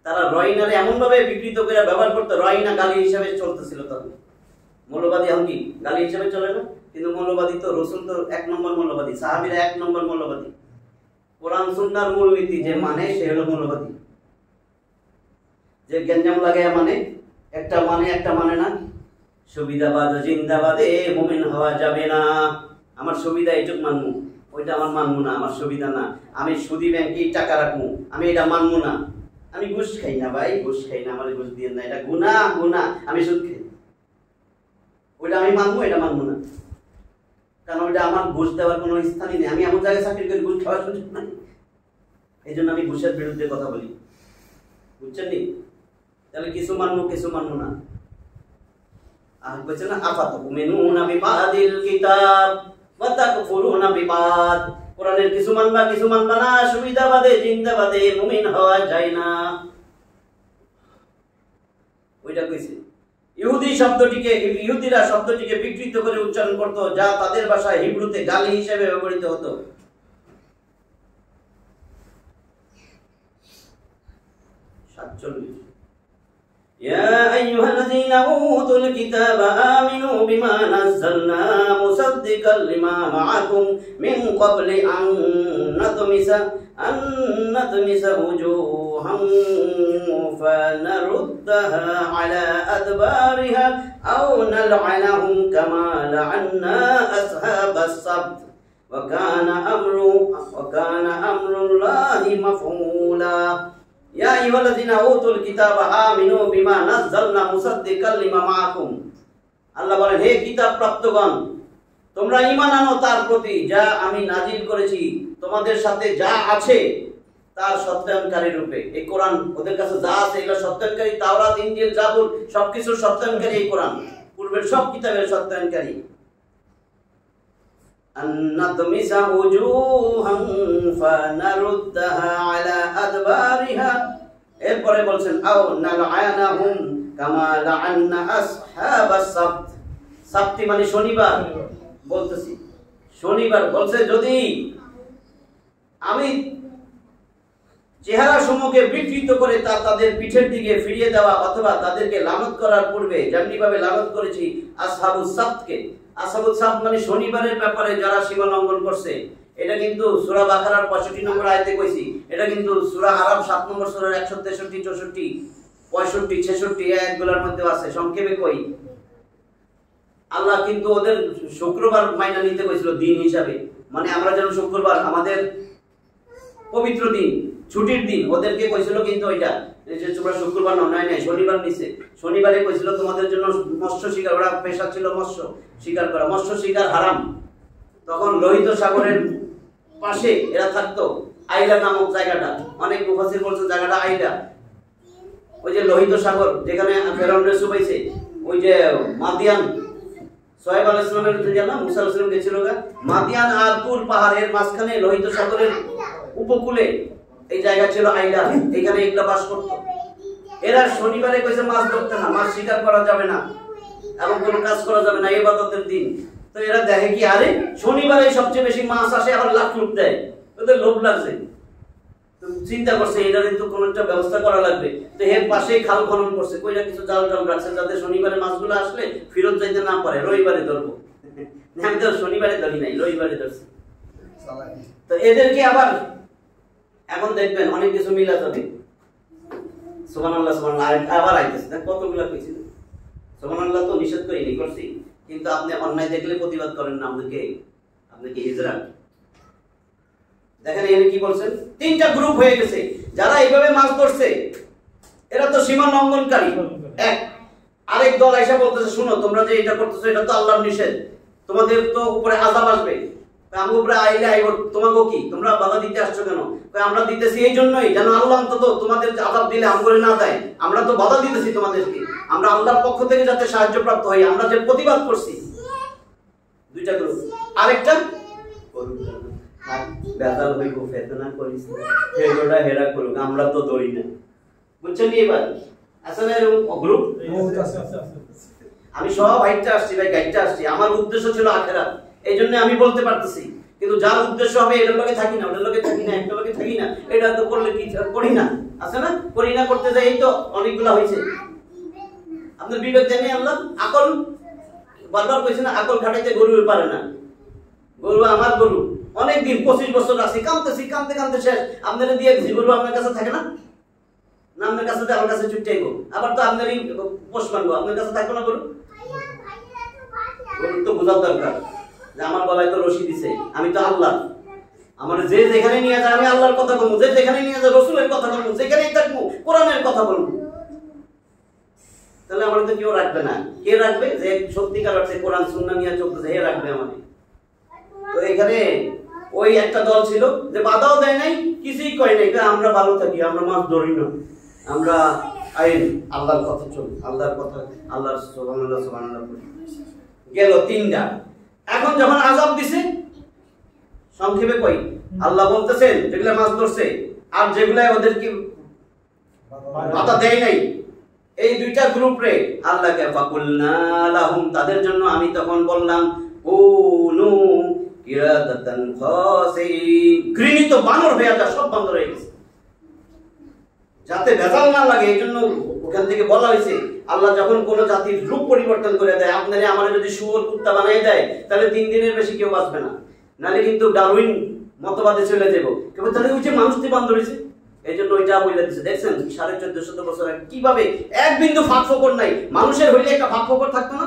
তারা রয়নারে এমন ভাবে বিকৃত করে ব্যবহার করতো, রয়না গালি হিসেবে চলতেছিল তখন। মৌলবাদী এখন কি গালি হিসেবে চলে না? কিন্তু মৌলবাদী তো রাসূল তো 1 নম্বর মৌলবাদী, সাহাবীরা 1 নম্বর মৌলবাদী। কোরআন সুন্নাহর মূলনীতি যে মানে সে হলো মৌলবাদী। যে গঞ্জাম লাগায় মানে একটা মানে না, সুবিধাবাদ জিন্দাবাদে মুমিন হওয়া যাবে না। আমার সুবিধা এইটুক মানবো, ওইটা আমার মানবো না, আমার সুবিধা না। আমি সুদি ব্যাংকে টাকা রাখবো, আমি এটা মানবো না। আমি ঘুষ খাই না ভাই, ঘুষ খাই না, আমার ঘুষ দিয়ে না, এটা গুনাহ, আমি সুদ খাই, ওইটা আমি মানবো, এটা মানবো না। কারণ ওইটা আমার ঘুষ দেওয়ার কোনো স্থানই নেই। আমি এমন জায়গায় চাকরি করে ঘুষ খাওয়ার সুযোগ নাই। এই জন্য আমি ঘুষের বিরুদ্ধে কথা বলি, বুঝছেন নি? তাহলে কিছু মানবো না। আর বলছে না আফাতুমিনুনা বিবাদিল কিতাব ওয়া তাকফুরুনা বিবাদ। কোরআনের কিছু মানবা না, সুবিধাবাদে জিন্দাবাদে মুমিন হওয়া যায় না। ওইটা কইছে। ইহুদিরা শব্দটিকে বিকৃত করে উচ্চারণ করত, যা তাদের ভাষায় হিব্রুতে গালি হিসেবে ব্যবহৃত হতো। يا أيها الذين أوتوا الكتاب آمنوا بما نزلنا مصدقا لما معكم من قبل أن نطمس وجوها فنردها على أدبارها أو نلعنهم كما لعنا أصحاب السبت وكان أمر الله مفعولا يا أيها الذين أوتوا الكتاب آمنوا بما نزلنا مصدقا لما معكم। আল্লাহ বলেন, হে কিতাব প্রাপ্তগণ, তোমরা ঈমান আনো তার প্রতি যা আমি নাজিল করেছি, তোমাদের সাথে যা আছে তার সত্যায়নকারী রূপে। এই কোরআন ওদের কাছে যা আছে এগুলো সত্যায়নকারী। তাওরাত, ইনজিল, জাবুর সবকিছুর সত্যায়নকারী এই কোরআন, পূর্বের সব কিতাবের সত্যায়নকারী। আন্নাতমিসা উজুহান ফানারুদ্দাহা আলা আদবারিহা। এরপরে বলছেন আও নালআনাহুম কামা লাআন্না আসহাবাস সাবত। সাবতি মানে শনিবার, বলতেছি শনিবার। বলছে যদি আমি চেহারা সমূহকে বিকৃত করে তা তাদের পিঠের দিকে ফিরিয়ে দেওয়া অথবা তাদেরকে লানত করার পূর্বে যেমনি ভাবে লানত করেছি আসহাবুস সাবতকে। আসহাবুস সাবত মানে শনিবারের ব্যাপারে যারা সীমা লঙ্ঘন করছে। এটা কিন্তু সূরা বাকারার 65 নম্বর আয়াতে কইছি। এটা কিন্তু সূরা আরাফ 7 নম্বর সূরার 163, 64, 65, 66 এই আয়াতগুলোর মধ্যে আছে। সংক্ষেপে কই, আল্লাহ কিন্তু ওদের শুক্রবার মাইনা নিতে কইছিল দিন হিসাবে। মানে আমরা যেন শুক্রবার আমাদের পবিত্র দিন, ছুটির দিন, ওদেরকে কইছিল কিন্তু ওইটা যে তোমরা শুক্রবার নাই শনিবার নিছে। শনিবারে কইছিল তোমাদের জন্য মৎস্য শিকার, ওরা পেশা ছিল মৎস্য শিকার করা, মৎস্য শিকার হারাম। তখন লোহিত সাগরের পাশে এরা থাকতো, আইলা নামক জায়গাটা। অনেক মুফাসসির বলছে জায়গাটা আইলা। ওই যে লোহিত সাগর যেখানে ফেরাউন রেসু পাইছে, ওই যে মাদিয়ান, সোহেব আলাইহিস সালামের জানা মুসা আলাইহিস সালাম গেছিল গা, মাদিয়ান আর তুর পাহাড়ের মাঝখানে লোহিত সাগরের উপকূলে এই জায়গা ছিল আইলা। এখানে এগুলা বাস করতো। এরা শনিবারে কইছে মাছ ধরতে না, মাছ শিকার করা যাবে না এবং কোনো কাজ করা যাবে না, ইবাদতের দিন। তো এরা দেখে কি আরে শনিবারে সবচেয়ে বেশি মাছ আসে, আবার লাখ লুট দেয়, ওদের লোভ লাগছে। তো চিন্তা করছে এটা কিন্তু কোনো একটা ব্যবস্থা করা লাগবে। তো এর পাশেই খাল খনন করছে, কইরা কিছু জাল টাল রাখছে যাতে শনিবারে মাছগুলো আসলে ফেরত যাইতে না পারে, রবিবারে ধরবো। আমি তো শনিবারে ধরি নাই, রবিবারে ধরছি। তো এদেরকে আবার এখন দেখবেন অনেক কিছু মিলা যাবে। সুবহানাল্লাহ সুবহানাল্লাহ আবার আইতেছে, কতগুলা কইছিল। সুবহানাল্লাহ তো নিষেধ করিনি, করছি, কিন্তু আপনি অন্যায় দেখলে প্রতিবাদ করেন না, আপনি কি হিজরা। দেখেন এখানে কি বলছেন, 3টা গ্রুপ হয়ে গেছে যারা এইভাবে মাছ ধরছে। এরা তো সীমা লঙ্ঘনকারী। এক আরেক দল আইসা বলতেছে, শুনো তোমরা যে এটা করতেছো এটা তো আল্লাহর নিষেধ, তোমাদের তো উপরে আযাব আসবে। আমার উপরে আইলে আইব, তোমাকে কি তোমরা বাধা দিতে আসছো কেন? আমরা দিতেছি এই জন্যই যেন আল্লাহ অন্তত তোমাদের আযাব দিলে আমগরে না দেয়। আমরা তো বাধা দিতেছি তোমাদেরকে, আমরা আল্লাহর পক্ষ থেকে যাতে সাহায্য প্রাপ্ত হই, আমরা যে প্রতিবাদ করছি। 2টা গ্রুপ। আরেকটা বেজাল হইব ফেতনা করিস না, হেগোটা হেরা করুক, আমরা তো দৌড়ি না। বুঝছেন এবার? আসলে গ্রুপ আমি সব হাইটটা আসছি ভাই, গাইডটা আসছি, আমার উদ্দেশ্য ছিল আখিরাত, এই জন্য আমি বলতে পারতেছি। কিন্তু যার উদ্দেশ্য হবে এটার লগে থাকি না, ওটার লগে থাকি না, একটা লগে থাকি না, এটা তো করলে কি করি না, আছে না, করি না করতে যাই, এই তো অনেকগুলা হয়েছে। আপনার বিবেক জানে আল্লাহ, আকল বারবার কইছে না, আকল খাটাইতে গরু পারে না। গরু আমার গরু অনেকদিন 25 বছর আছি, কাঁদতেছি, কাঁদতে কাঁদতে শেষ, আপনারা দিয়ে দিছি, গরু আপনার কাছে থাকে না, না আপনার কাছে আমার কাছে ছুটে গো, আবার তো আপনারই পোষ মানবো, আপনার কাছে থাকবো না গরু? গরু তো বোঝার দরকার যে আমার গলায় তো রশি দিছে, আমি তো আল্লাহ, আমার যে যেখানে নিয়ে যায় আমি আল্লাহর কথা বলবো, যে যেখানে নিয়ে যায় রসুলের কথা বলবো, যেখানেই থাকবো কোরআনের কথা বলবো। তাহলে আমাদের তো কেউ রাখবে না। কে রাখবে? যে সত্যিকার অর্থে কোরআন সুন্নাহ নিয়ে চলতেছে, হে রাখবে আমাদের। তো এখানে ওই একটা দল ছিল যে বাধাও দেয় নাই, কিছুই করে নাই, আমরা ভালো থাকি, আমরা মাছ ধরি না, আমরা আইন আল্লাহর কথা চলি, আল্লাহর কথা, আল্লাহর সুবহানাল্লাহ সুবহানাল্লাহ গেল তিনটা। এখন যখন আযাব দিছে, সংক্ষেপে কই, আল্লাহ বলতেছেন যেগুলা মাছ ধরছে আর যেগুলা ওদেরকে বাধা দেয় নাই, এই দুইটা গ্রুপ রে আল্লাহকে ফাকুলনা লাহুম, তাদের জন্য আমি তখন বললাম কুনু কিরাদাতান খাসিন, ঘৃণিত বানর হয়ে যা, সব বানর হয়ে গেছে, যাতে ভেজাল না লাগে। এই জন্য ওখান থেকে বলা হয়েছে, আল্লাহ যখন কোন জাতির রূপ পরিবর্তন করে দেয়, আপনারে আমারে যদি শুয়োর কুত্তা বানিয়ে দেয়, তাহলে 3 দিনের বেশি কেউ বাঁচবে না, নালে কিন্তু ডারউইন মতবাদে চলে যাব। কেবল তাহলে ওই যে মানুষটি বান্ধব হয়েছে, এই জন্য ওইটা বলে দিচ্ছে। দেখছেন 1450 বছর আগে কিভাবে এক বিন্দু ফাঁক ফোকর নাই, মানুষের হইলে একটা ফাঁক ফোকর থাকতো না।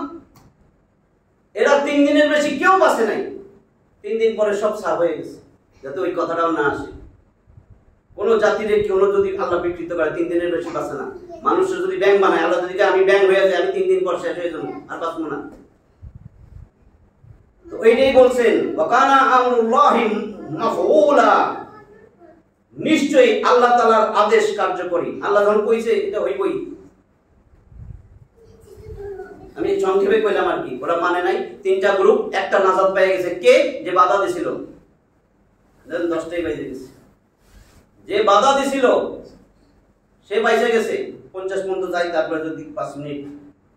এরা 3 দিনের বেশি কেউ বাঁচে নাই, 3 দিন পরে সব সাফ হয়ে গেছে, যাতে ওই কথাটাও না আসে। কোন জাতির কেউ যদি আল্লাহ বিকৃত করে 3 দিনের বেশি বাঁচে না। মানুষের যদি ব্যাংক বানায়, আল্লাহ যদি আমি ব্যাংক হয়ে যাই, আমি 3 দিন পর শেষ হয়ে যাবো, আর বাঁচবো না। তো এইটাই বলছেন, ওয়াকানা আমরুল্লাহি মাফউলা, নিশ্চয়ই আল্লাহ তাআলার আদেশ কার্যকরী। আল্লাহ যখন কইছে এটা হইবই। আমি সংক্ষেপে কইলাম আর কি, ওরা মানে নাই। 3টা গ্রুপ, একটা নাজাত পেয়ে গেছে। কে? যে বাধা দিছিল। 10টাই বেজে গেছে, যে বাধা দিছিল সে বাইসে গেছে। 50 পর্যন্ত যাই, তারপরে যদি 5 মিনিট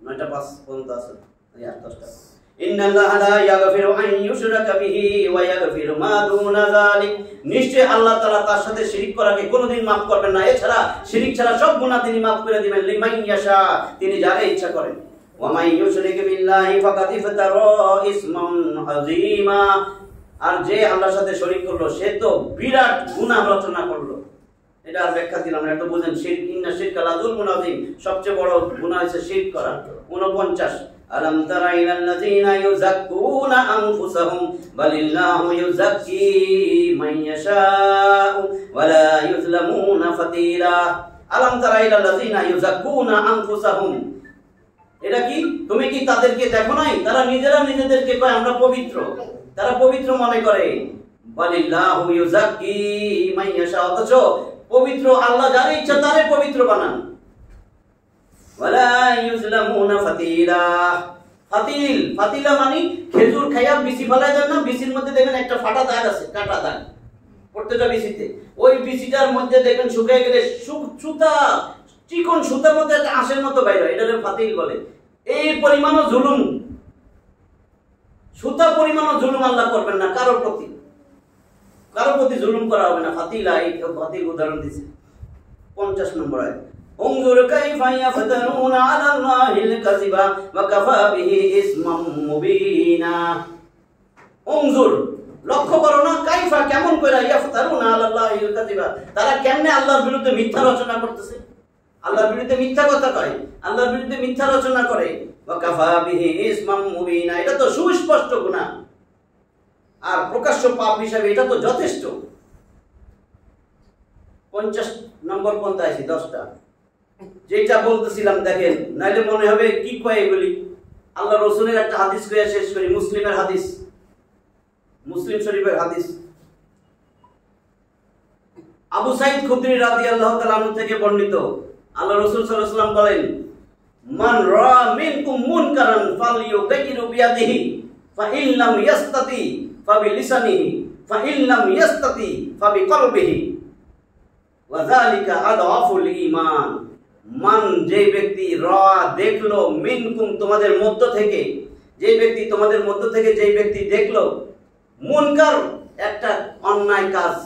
9টা 5 পর্যন্ত আছে, 8-10টা। ইন্নাল্লাহা লা ইয়াগফিরু আন ইউশরাকা বিহি ওয়া ইয়াগফিরু মা দুনা যালিক, নিশ্চয় আল্লাহ তাআলা তার সাথে শিরক করাকে কোনোদিন maaf করবেন না। এছাড়া শিরক ছাড়া সব গুনাহ তিনি maaf করে দিবেন, লিমান ইয়াশা, তিনি যাকে ইচ্ছা করেন। ওয়া মান ইউশরিক বিল্লাহি ফাকাদ ইফতারা ইসমান আযীমা, আর যে আল্লাহর সাথে শরীক করলো সে তো বিরাট গুনাহ রচনা করলো। এটা আর ব্যাখ্যা দিলাম না, এটা বুঝেন। শিরক, ইন্না শিরকা লাযুলমুন আযীম, সবচেয়ে বড় গুনাহ হচ্ছে শিরক করা। 49 আলাম তারা ইলাল্লাযীনা ইউযাক্কুনা আনফুসাহুম বালিল্লাহু ইউযাক্কি মান ইয়াশাউ ওয়া লা ইউযলামুনা ফাতিলা। আলাম তারা ইলাল্লাযীনা ইউযাক্কুনা আনফুসাহুম, এটা কি? তুমি কি তাদেরকে দেখো নাই? তারা নিজেরা নিজেদেরকে কয় আমরা পবিত্র, তারা পবিত্র মনে করে। বালিল্লাহু ইউযাক্কি মান ইয়াশা, অথচ পবিত্র আল্লাহ যার ইচ্ছা তারে পবিত্র বানান। ওয়ালা ইউযলামুনা ফাতিলা, ফাতিল, ফাতিলা মানে খেজুর খাইয়া বিচি ফেলায় দেন না, বিচির মধ্যে দেখবেন একটা ফাটা দাগ আছে, কাটা দাগ প্রত্যেকটা বিচিতে। ওই বিচিটার মধ্যে দেখবেন শুকিয়ে গেলে সুতা, চিকন সুতার মধ্যে একটা আঁশের মতো বাইরে হয়, এটাকে ফাতিল বলে। এই পরিমাণও জুলুম, সুতা পরিমাণও জুলুম আল্লাহ করবেন না কারোর প্রতি, কারোর প্রতি জুলুম করা হবে না। ফাতিলা, এই ফাতিল উদাহরণ দিয়েছে 50 নম্বর আয়াত। উনজুর কাইফা ইয়াফতারুনা আলা আল্লাহিল কাযিবা ওয়া কাফা বিহি ইসমান মুবিনা। উনজুর, লক্ষ্য করো না, কাইফা কেমন কইরা, ইয়াফতারুনা আলা আল্লাহিল কাযিবা, তারা কেমনে আল্লাহর বিরুদ্ধে মিথ্যা রচনা করতেছে, আল্লাহর বিরুদ্ধে মিথ্যা কথা কয়, আল্লাহর বিরুদ্ধে মিথ্যা রচনা করে। ওয়া কাফা বিহি ইসমান মুবিনা, এটা তো সুস্পষ্ট গুনাহ আর প্রকাশ্য পাপ হিসাবে এটা তো যথেষ্ট। 50 নম্বর পন্থা আছে 10টা, যেটা বলতেছিলাম দেখেন, নাইলে মনে হবে কি কয় এগুলি। আল্লাহ রাসূলের একটা হাদিস কইয়া শেষ করি, মুসলিমের হাদিস, মুসলিম শরীফের হাদিস। আবু সাঈদ খুদরি রাদিয়াল্লাহু তাআলা আনহু থেকে বর্ণিত, আল্লাহ রাসূল সাল্লাল্লাহু আলাইহি ওয়াসাল্লাম বলেন, মান রা মিনকুম মুনকারান ফালইউগাইরু বিয়াদিহি ফা ইন লাম ইয়াস্তাতি ফাবিলিসানিহি ফাইন লাম ইয়াস্তাতি ফাবিকলবিহি ওয়া যালিকা আদআফুল ঈমান। মান, যে ব্যক্তি রা দেখলো, মিনকুম তোমাদের মধ্য থেকে, যে ব্যক্তি তোমাদের মধ্য থেকে যে ব্যক্তি দেখলো মুনকার, একটা অন্যায় কাজ,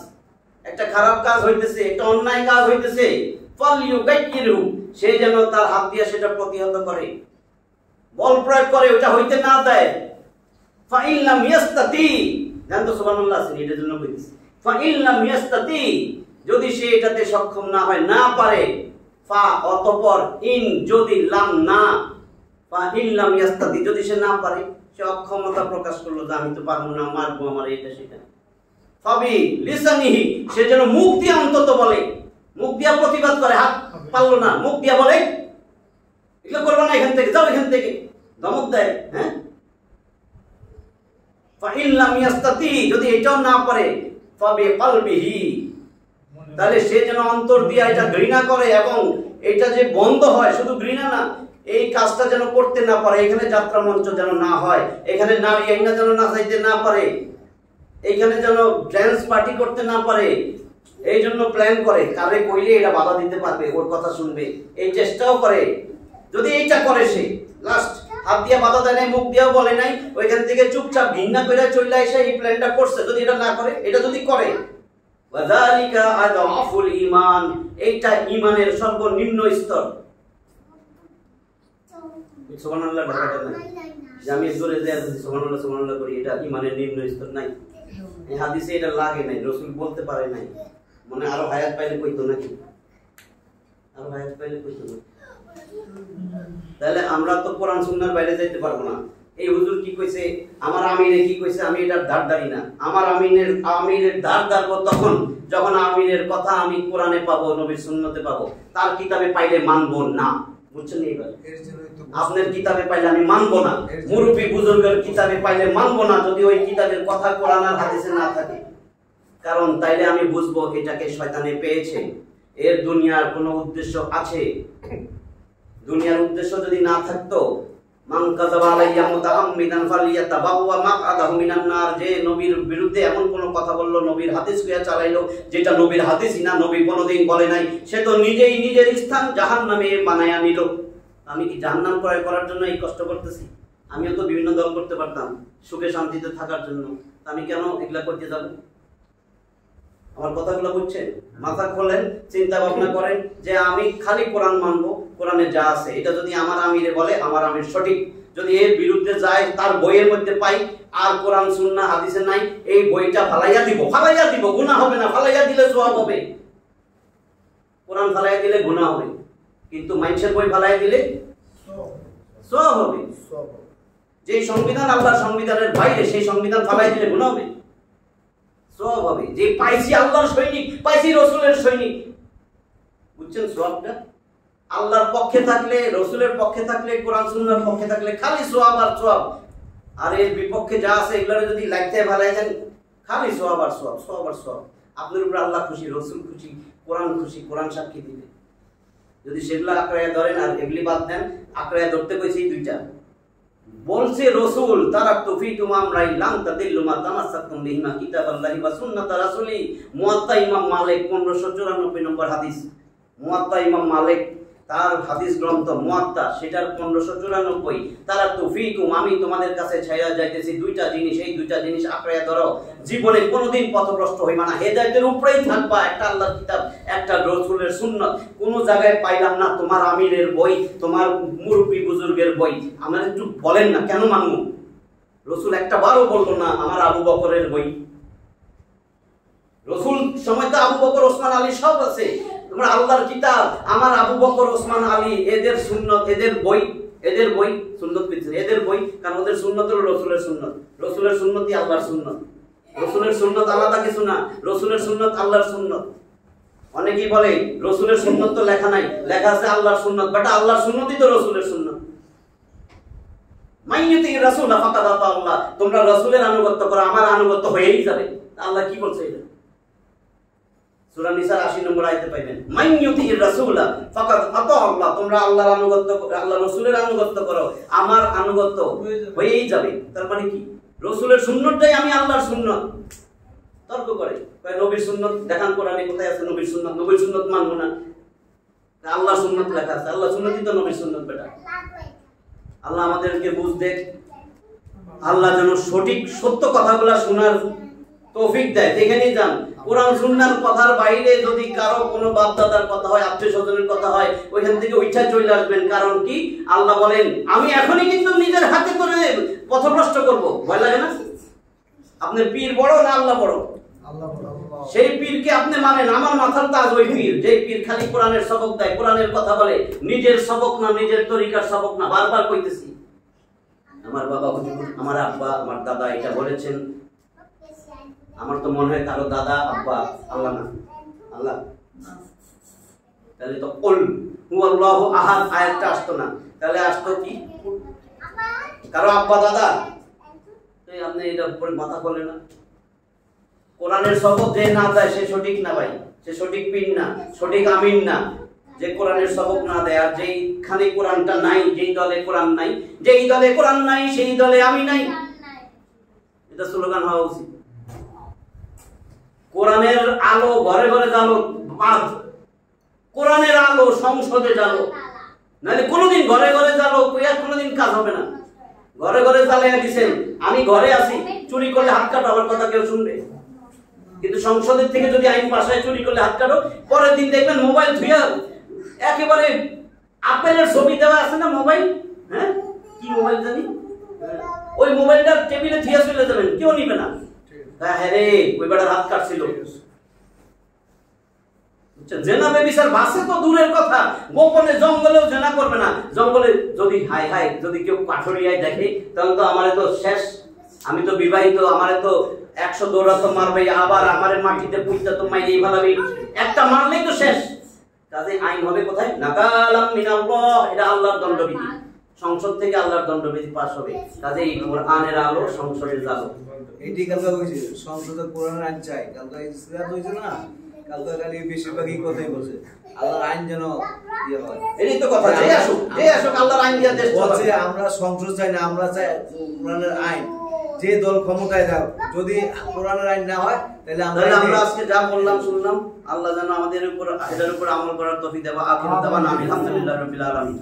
একটা খারাপ কাজ হইতেছে, একটা অন্যায় কাজ হইতেছে, ফালইউগাইয়িরু, সে যেন তার হাত দিয়ে সেটা প্রতিহত করে, বল প্রয়োগ করে, ওটা হইতে না দেয়। ফাইন লাম ইয়াস্তাতি, জান তো সুবহানাল্লাহ আছে, এটার জন্য কইতেছি। ফাইন লাম ইয়াস্তাতি, যদি সে এটাতে সক্ষম না হয়, না পারে, ফা অতঃপর, ইন যদি, লাম না, ফা ইন লাম ইয়াস্তাতি, যদি সে না পারে, সে অক্ষমতা প্রকাশ করলো যে আমি তো পারবো না, মারবো, আমার এটা সেটা। ফাবি লিসানিহি, সে যেন মুখ দিয়ে অন্তত বলে, মুখ দিয়া প্রতিবাদ করে, হাত পারলো না, মুখ দিয়া বলে এগুলো করবো না, এখান থেকে যাও, এখান থেকে ধমক দেয়। হ্যাঁ, ফাইন লাম ইয়াস্তাতি, যদি এটাও না পারে, ফাবি কলবিহি, তাহলে সে যেন অন্তর দিয়ে এটা ঘৃণা করে, এবং এটা যে বন্ধ হয়, শুধু ঘৃণা না, এই কাজটা যেন করতে না পারে, এখানে যাত্রা মঞ্চ যেন না হয়, এখানে নারী আইনা যেন নাচাইতে না পারে, এখানে যেন ড্যান্স পার্টি করতে না পারে, এই জন্য প্ল্যান করে, কারে কইলে এটা বাধা দিতে পারবে, ওর কথা শুনবে, এই চেষ্টাও করে। যদি এইটা করে, সে লাস্ট হাত দিয়া বাধা দেয় নাই, মুখ দিয়াও বলে নাই, ওইখান থেকে চুপচাপ ঘৃণা করে চলে এসে এই প্ল্যানটা করছে, যদি এটা না করে, এটা যদি করে, ওয়াযালিকা আদআফুল ঈমান, এইটা ঈমানের সর্বনিম্ন স্তর। সুবহানাল্লাহ ঢাকাটা না, আমি জোরে যে সুবহানাল্লাহ সুবহানাল্লাহ করি, এটা ঈমানের নিম্ন স্তর নাই, এই হাদিসে এটা লাগে নাই, রাসূল বলতে পারে নাই, মানে আরো হায়াত পাইলে কইতো নাকি, আরো হায়াত পাইলে কইতো না। তাহলে আমরা তো কোরআন সুন্নাহর বাইরে যাইতে পারবো না। এই হুজুর কি কইছে, আমার আমিরে কি কইছে, আমি এটার ধার ধারি না। আমার আমিরের ধার ধারবো তখন যখন আমিরের কথা আমি কোরআনে পাবো, নবীর সুন্নতে পাবো, তার কিতাবে পাইলে মানবো না। বুঝছেন? এইবার আপনার কিতাবে পাইলে আমি মানবো না, মুরব্বী বুজুর্গের কিতাবে পাইলে মানবো না, যদি ওই কিতাবের কথা কোরআন আর হাদিসে না থাকে। কারণ তাইলে আমি বুঝবো এটাকে শয়তানে পেয়েছে, এর দুনিয়ার কোনো উদ্দেশ্য আছে। দুনিয়ার উদ্দেশ্য যদি না থাকতো, মান কাযাবা আলাইয়া মুতাআম্মিদান ফালিয়াতাবাওয়া মাকআদাহু মিনান নার, যে নবীর বিরুদ্ধে এমন কোন কথা বললো, নবীর হাদিস কইয়া চালাইলো যেটা নবীর হাদিসই না, নবী কোনোদিন বলে নাই, সে তো নিজেই নিজের স্থান জাহান্নামে বানায়া নিল। আমি কি জাহান্নাম ক্রয় করার জন্য এই কষ্ট করতেছি? আমিও তো বিভিন্ন দল করতে পারতাম সুখে শান্তিতে থাকার জন্য, আমি কেন এগুলা করতে যাব? আমার কথাগুলো বুঝছেন? মাথা খোলেন, চিন্তা ভাবনা করেন যে আমি খালি কোরআন মানবো, কোরআনে যা আছে এটা যদি আমার আমিরে বলে, আমার আমির সঠিক। যদি এর বিরুদ্ধে যায়, তার বইয়ের মধ্যে পাই আর কোরআন সুন্নাহ হাদিসে নাই, এই বইটা ফালাইয়া দিব, গুনাহ হবে না, ফালাইয়া দিলে সওয়াব হবে। কোরআন ফালাইয়া দিলে গুনাহ হবে, কিন্তু মানুষের বই ফালাইয়া দিলে সওয়াব হবে। যে সংবিধান আল্লাহর সংবিধানের বাইরে, সেই সংবিধান ফালাইয়া দিলে গুনাহ হবে, সওয়াব হবে। যে পাইছি আল্লাহর সৈনিক, পাইছি রাসূলের সৈনিক, বুঝছেন সওয়াবটা? আল্লাহর পক্ষে থাকলে, রাসূলের পক্ষে থাকলে, কোরআন সুন্নাহর পক্ষে থাকলে খালি সওয়াব আর সওয়াব, আর এর বিপক্ষে যা আছে এগুলো যদি লাগতে ভালাই যান, খালি সওয়াব আর সওয়াব, সওয়াব আর সওয়াব। আপনার উপর আল্লাহ খুশি, রাসূল খুশি, কোরআন খুশি, কোরআন সাক্ষী দিবে। যদি সেগুলো আঁকড়াইয়া ধরেন আর এগুলি বাদ দেন, আঁকড়াইয়া ধরতে কইছি দুইটা। বলছে রাসূল, তারাকতু ফীকুম আমরাইন লান তাদিল্লু মা তামাসসাকতুম বিহিমা কিতাবাল্লাহি ওয়া সুন্নাতা রাসূলি। মুয়াত্তা ইমাম মালিক 1594 নম্বর হাদিস। মুয়াত্তা ইমাম মালিক তার হাদিস গ্রন্থ মুয়াত্তা, সেটার 1594। তারাকতু ফীকুম, আমি তোমাদের কাছে ছাইয়া যাইতেছি দুইটা জিনিস, এই দুইটা জিনিস আঁকড়াইয়া ধরো, জীবনে কোনোদিন পথভ্রষ্ট হইবা না, হেদায়েতের উপরেই থাকবা। একটা আল্লাহর কিতাব, একটা রাসূলের সুন্নাত। কোন জায়গায় পাইলাম না তোমার আমিরের বই, তোমার মুরব্বি বুজুর্গের বই। আমার একটু বলেন না কেন মানবো? রাসূল একটা বারও বললো না আমার আবু বকরের বই। রাসূল সময় তো আবু বকর, ওসমান, আলী সব আছে। তোমরা আল্লাহর কিতাব, আমার আবু বকর, ওসমান, আলী, এদের সুন্নত, এদের বই সুন্নত পেয়েছে, এদের বই। কারণ ওদের সুন্নত হলো রাসূলের সুন্নত, রাসূলের সুন্নতই আল্লাহর সুন্নত। রাসূলের সুন্নত আলাদা কিছু না, রাসূলের সুন্নত আল্লাহর সুন্নত। অনেকেই বলে রাসূলের সুন্নত তো লেখা নাই, লেখা আছে আল্লাহর সুন্নত। বেটা, আল্লাহর সুন্নতই তো রাসূলের সুন্নত। মাইয়ুতি রাসূল ফাকাদ আতা আল্লাহ, তোমরা রাসূলের আনুগত্য করো, আমার আনুগত্য হয়েই যাবে। আল্লাহ কি বলছে এটা? সূরা নিসার 80 নম্বর আয়াতে পাবেন, মাইয়ুতি রাসূল ফাকাদ আতা আল্লাহ, তোমরা আল্লাহর আনুগত্য, আল্লাহ রাসূলের আনুগত্য করো, আমার আনুগত্য হয়েই যাবে। তার মানে কি? রসুলের সুন্নতটাই আমি আল্লাহর সুন্নত। তর্ক করে, নবীর সুন্নত দেখান কোরআনে কোথায় আছে নবীর সুন্নত? নবীর সুন্নত মানবো না, আল্লাহর সুন্নত লেখা আছে। আল্লাহর সুন্নতই তো নবীর সুন্নত বেটা। আল্লাহ আমাদেরকে বুঝ দেখ, আল্লাহ যেন সঠিক সত্য কথাগুলো শোনার তৌফিক দেয়। যেখানেই যান কোরআন সুন্নাহর কথার বাইরে যদি কারো কোনো বাপ দাদার কথা হয়, আত্মীয় স্বজনের কথা হয়, ওইখান থেকে উঠে চলে আসবেন। কারণ কি? আল্লাহ বলেন আমি এখনই কিন্তু নিজের হাতে করে পথভ্রষ্ট করব। ভয় লাগে না? আপনার পীর বড় না আল্লাহ বড়? সেই পীরকে আপনি মানেন। আমার মাথার তাজ ওই পীর, যে পীর খালি কোরআনের সবক দেয়, কোরআনের কথা বলে, নিজের সবক না, নিজের তরিকার সবক না। বারবার কইতেছি, আমার বাবা হুজুর, আমার আব্বা, আমার দাদা এটা বলেছেন। আমার তো মনে হয় কারো দাদা আব্বা আল্লাহ না, আল্লাহ। তাহলে তো কুল হুয়াল্লাহু আহাদ আয়াতটা আসতো না। তাহলে আসতো কি? কারো আব্বা দাদা। আপনি এটা উপরে মাথা খোলেন না। কোরআনের সবক যে না দেয় সে সঠিক না ভাই, সে সঠিক পীর না, সঠিক আমিন না। যে কোরআনের সবক না দেয়, আর যেইখানে কোরআনটা নাই, যেই দলে কোরআন নাই, যেই দলে কোরআন নাই সেই দলে আমি নাই, এটা স্লোগান হওয়া উচিত। কোরআনের আলো ঘরে ঘরে জ্বালো, কোরআনের আলো সংসদে জ্বালো, নাহলে কোনোদিন ঘরে ঘরে জ্বালো কোনোদিন কাজ হবে না। ঘরে ঘরে জ্বালিয়ে দিচ্ছেন, আমি ঘরে আছি, চুরি করলে হাত কাটো, আমার কথা কেউ শুনবে? কিন্তু সংসদের থেকে যদি আইন পাস হয় চুরি করলে হাত কাটো, পরের দিন দেখবেন মোবাইল ধুইয়া একেবারে আপেলের ছবি দেওয়া আছে না মোবাইল, হ্যাঁ কি মোবাইল জানি, ওই মোবাইলটা টেবিলে ধুইয়া চলে যাবেন, কেউ নিবে না। হ্যাঁ রে, ওই বেটার হাত কাটছিল। জেনা বেবিচার বাসে তো দূরের কথা, গোপনে জঙ্গলেও জেনা করবে না। জঙ্গলে যদি হাই হাই যদি কেউ কাঠরিয়ায় দেখে, তাহলে তো আমারে তো শেষ। আমি তো বিবাহিত, আমারে তো 100 দৌড়া তো মারবে, আবার আমারে মাটিতে পুঁততে তো মাই এই ভালাবি, একটা মারলেই তো শেষ। কাজে আইন হবে কোথায়? নাকালাম মিনাল্লাহ, এটা আল্লাহর দণ্ডবিধি। সংসদ থেকে আল্লাহর দণ্ডবিধি পাস হবে। কাজে এই কোরআনের আলো সংসদের আলো। এইটি কালকে হইছে সংসদে কোরআনের আইন চাই। কালকে সিরাত হইছে না, কালকে খালি বেশিরভাগই কথাই বলছে আল্লাহর আইন যেন ইয়ে হয়। এটাই তো কথা, যে আসুক আল্লাহর আইন দিয়ে দেশ চলছে। আমরা সংসদ চাই না, আমরা চাই কোরআনের আইন। যে দল ক্ষমতায় দাও, যদি কোরআনের আইন না হয় তাহলে আমরা আজকে যা বললাম শুনলাম, আল্লাহ যেন আমাদের উপর এটার উপর আমল করার তৌফিক দেয়। আখিরাত দাওয়ানা আলহামদুলিল্লাহি রাব্বিল আলামিন।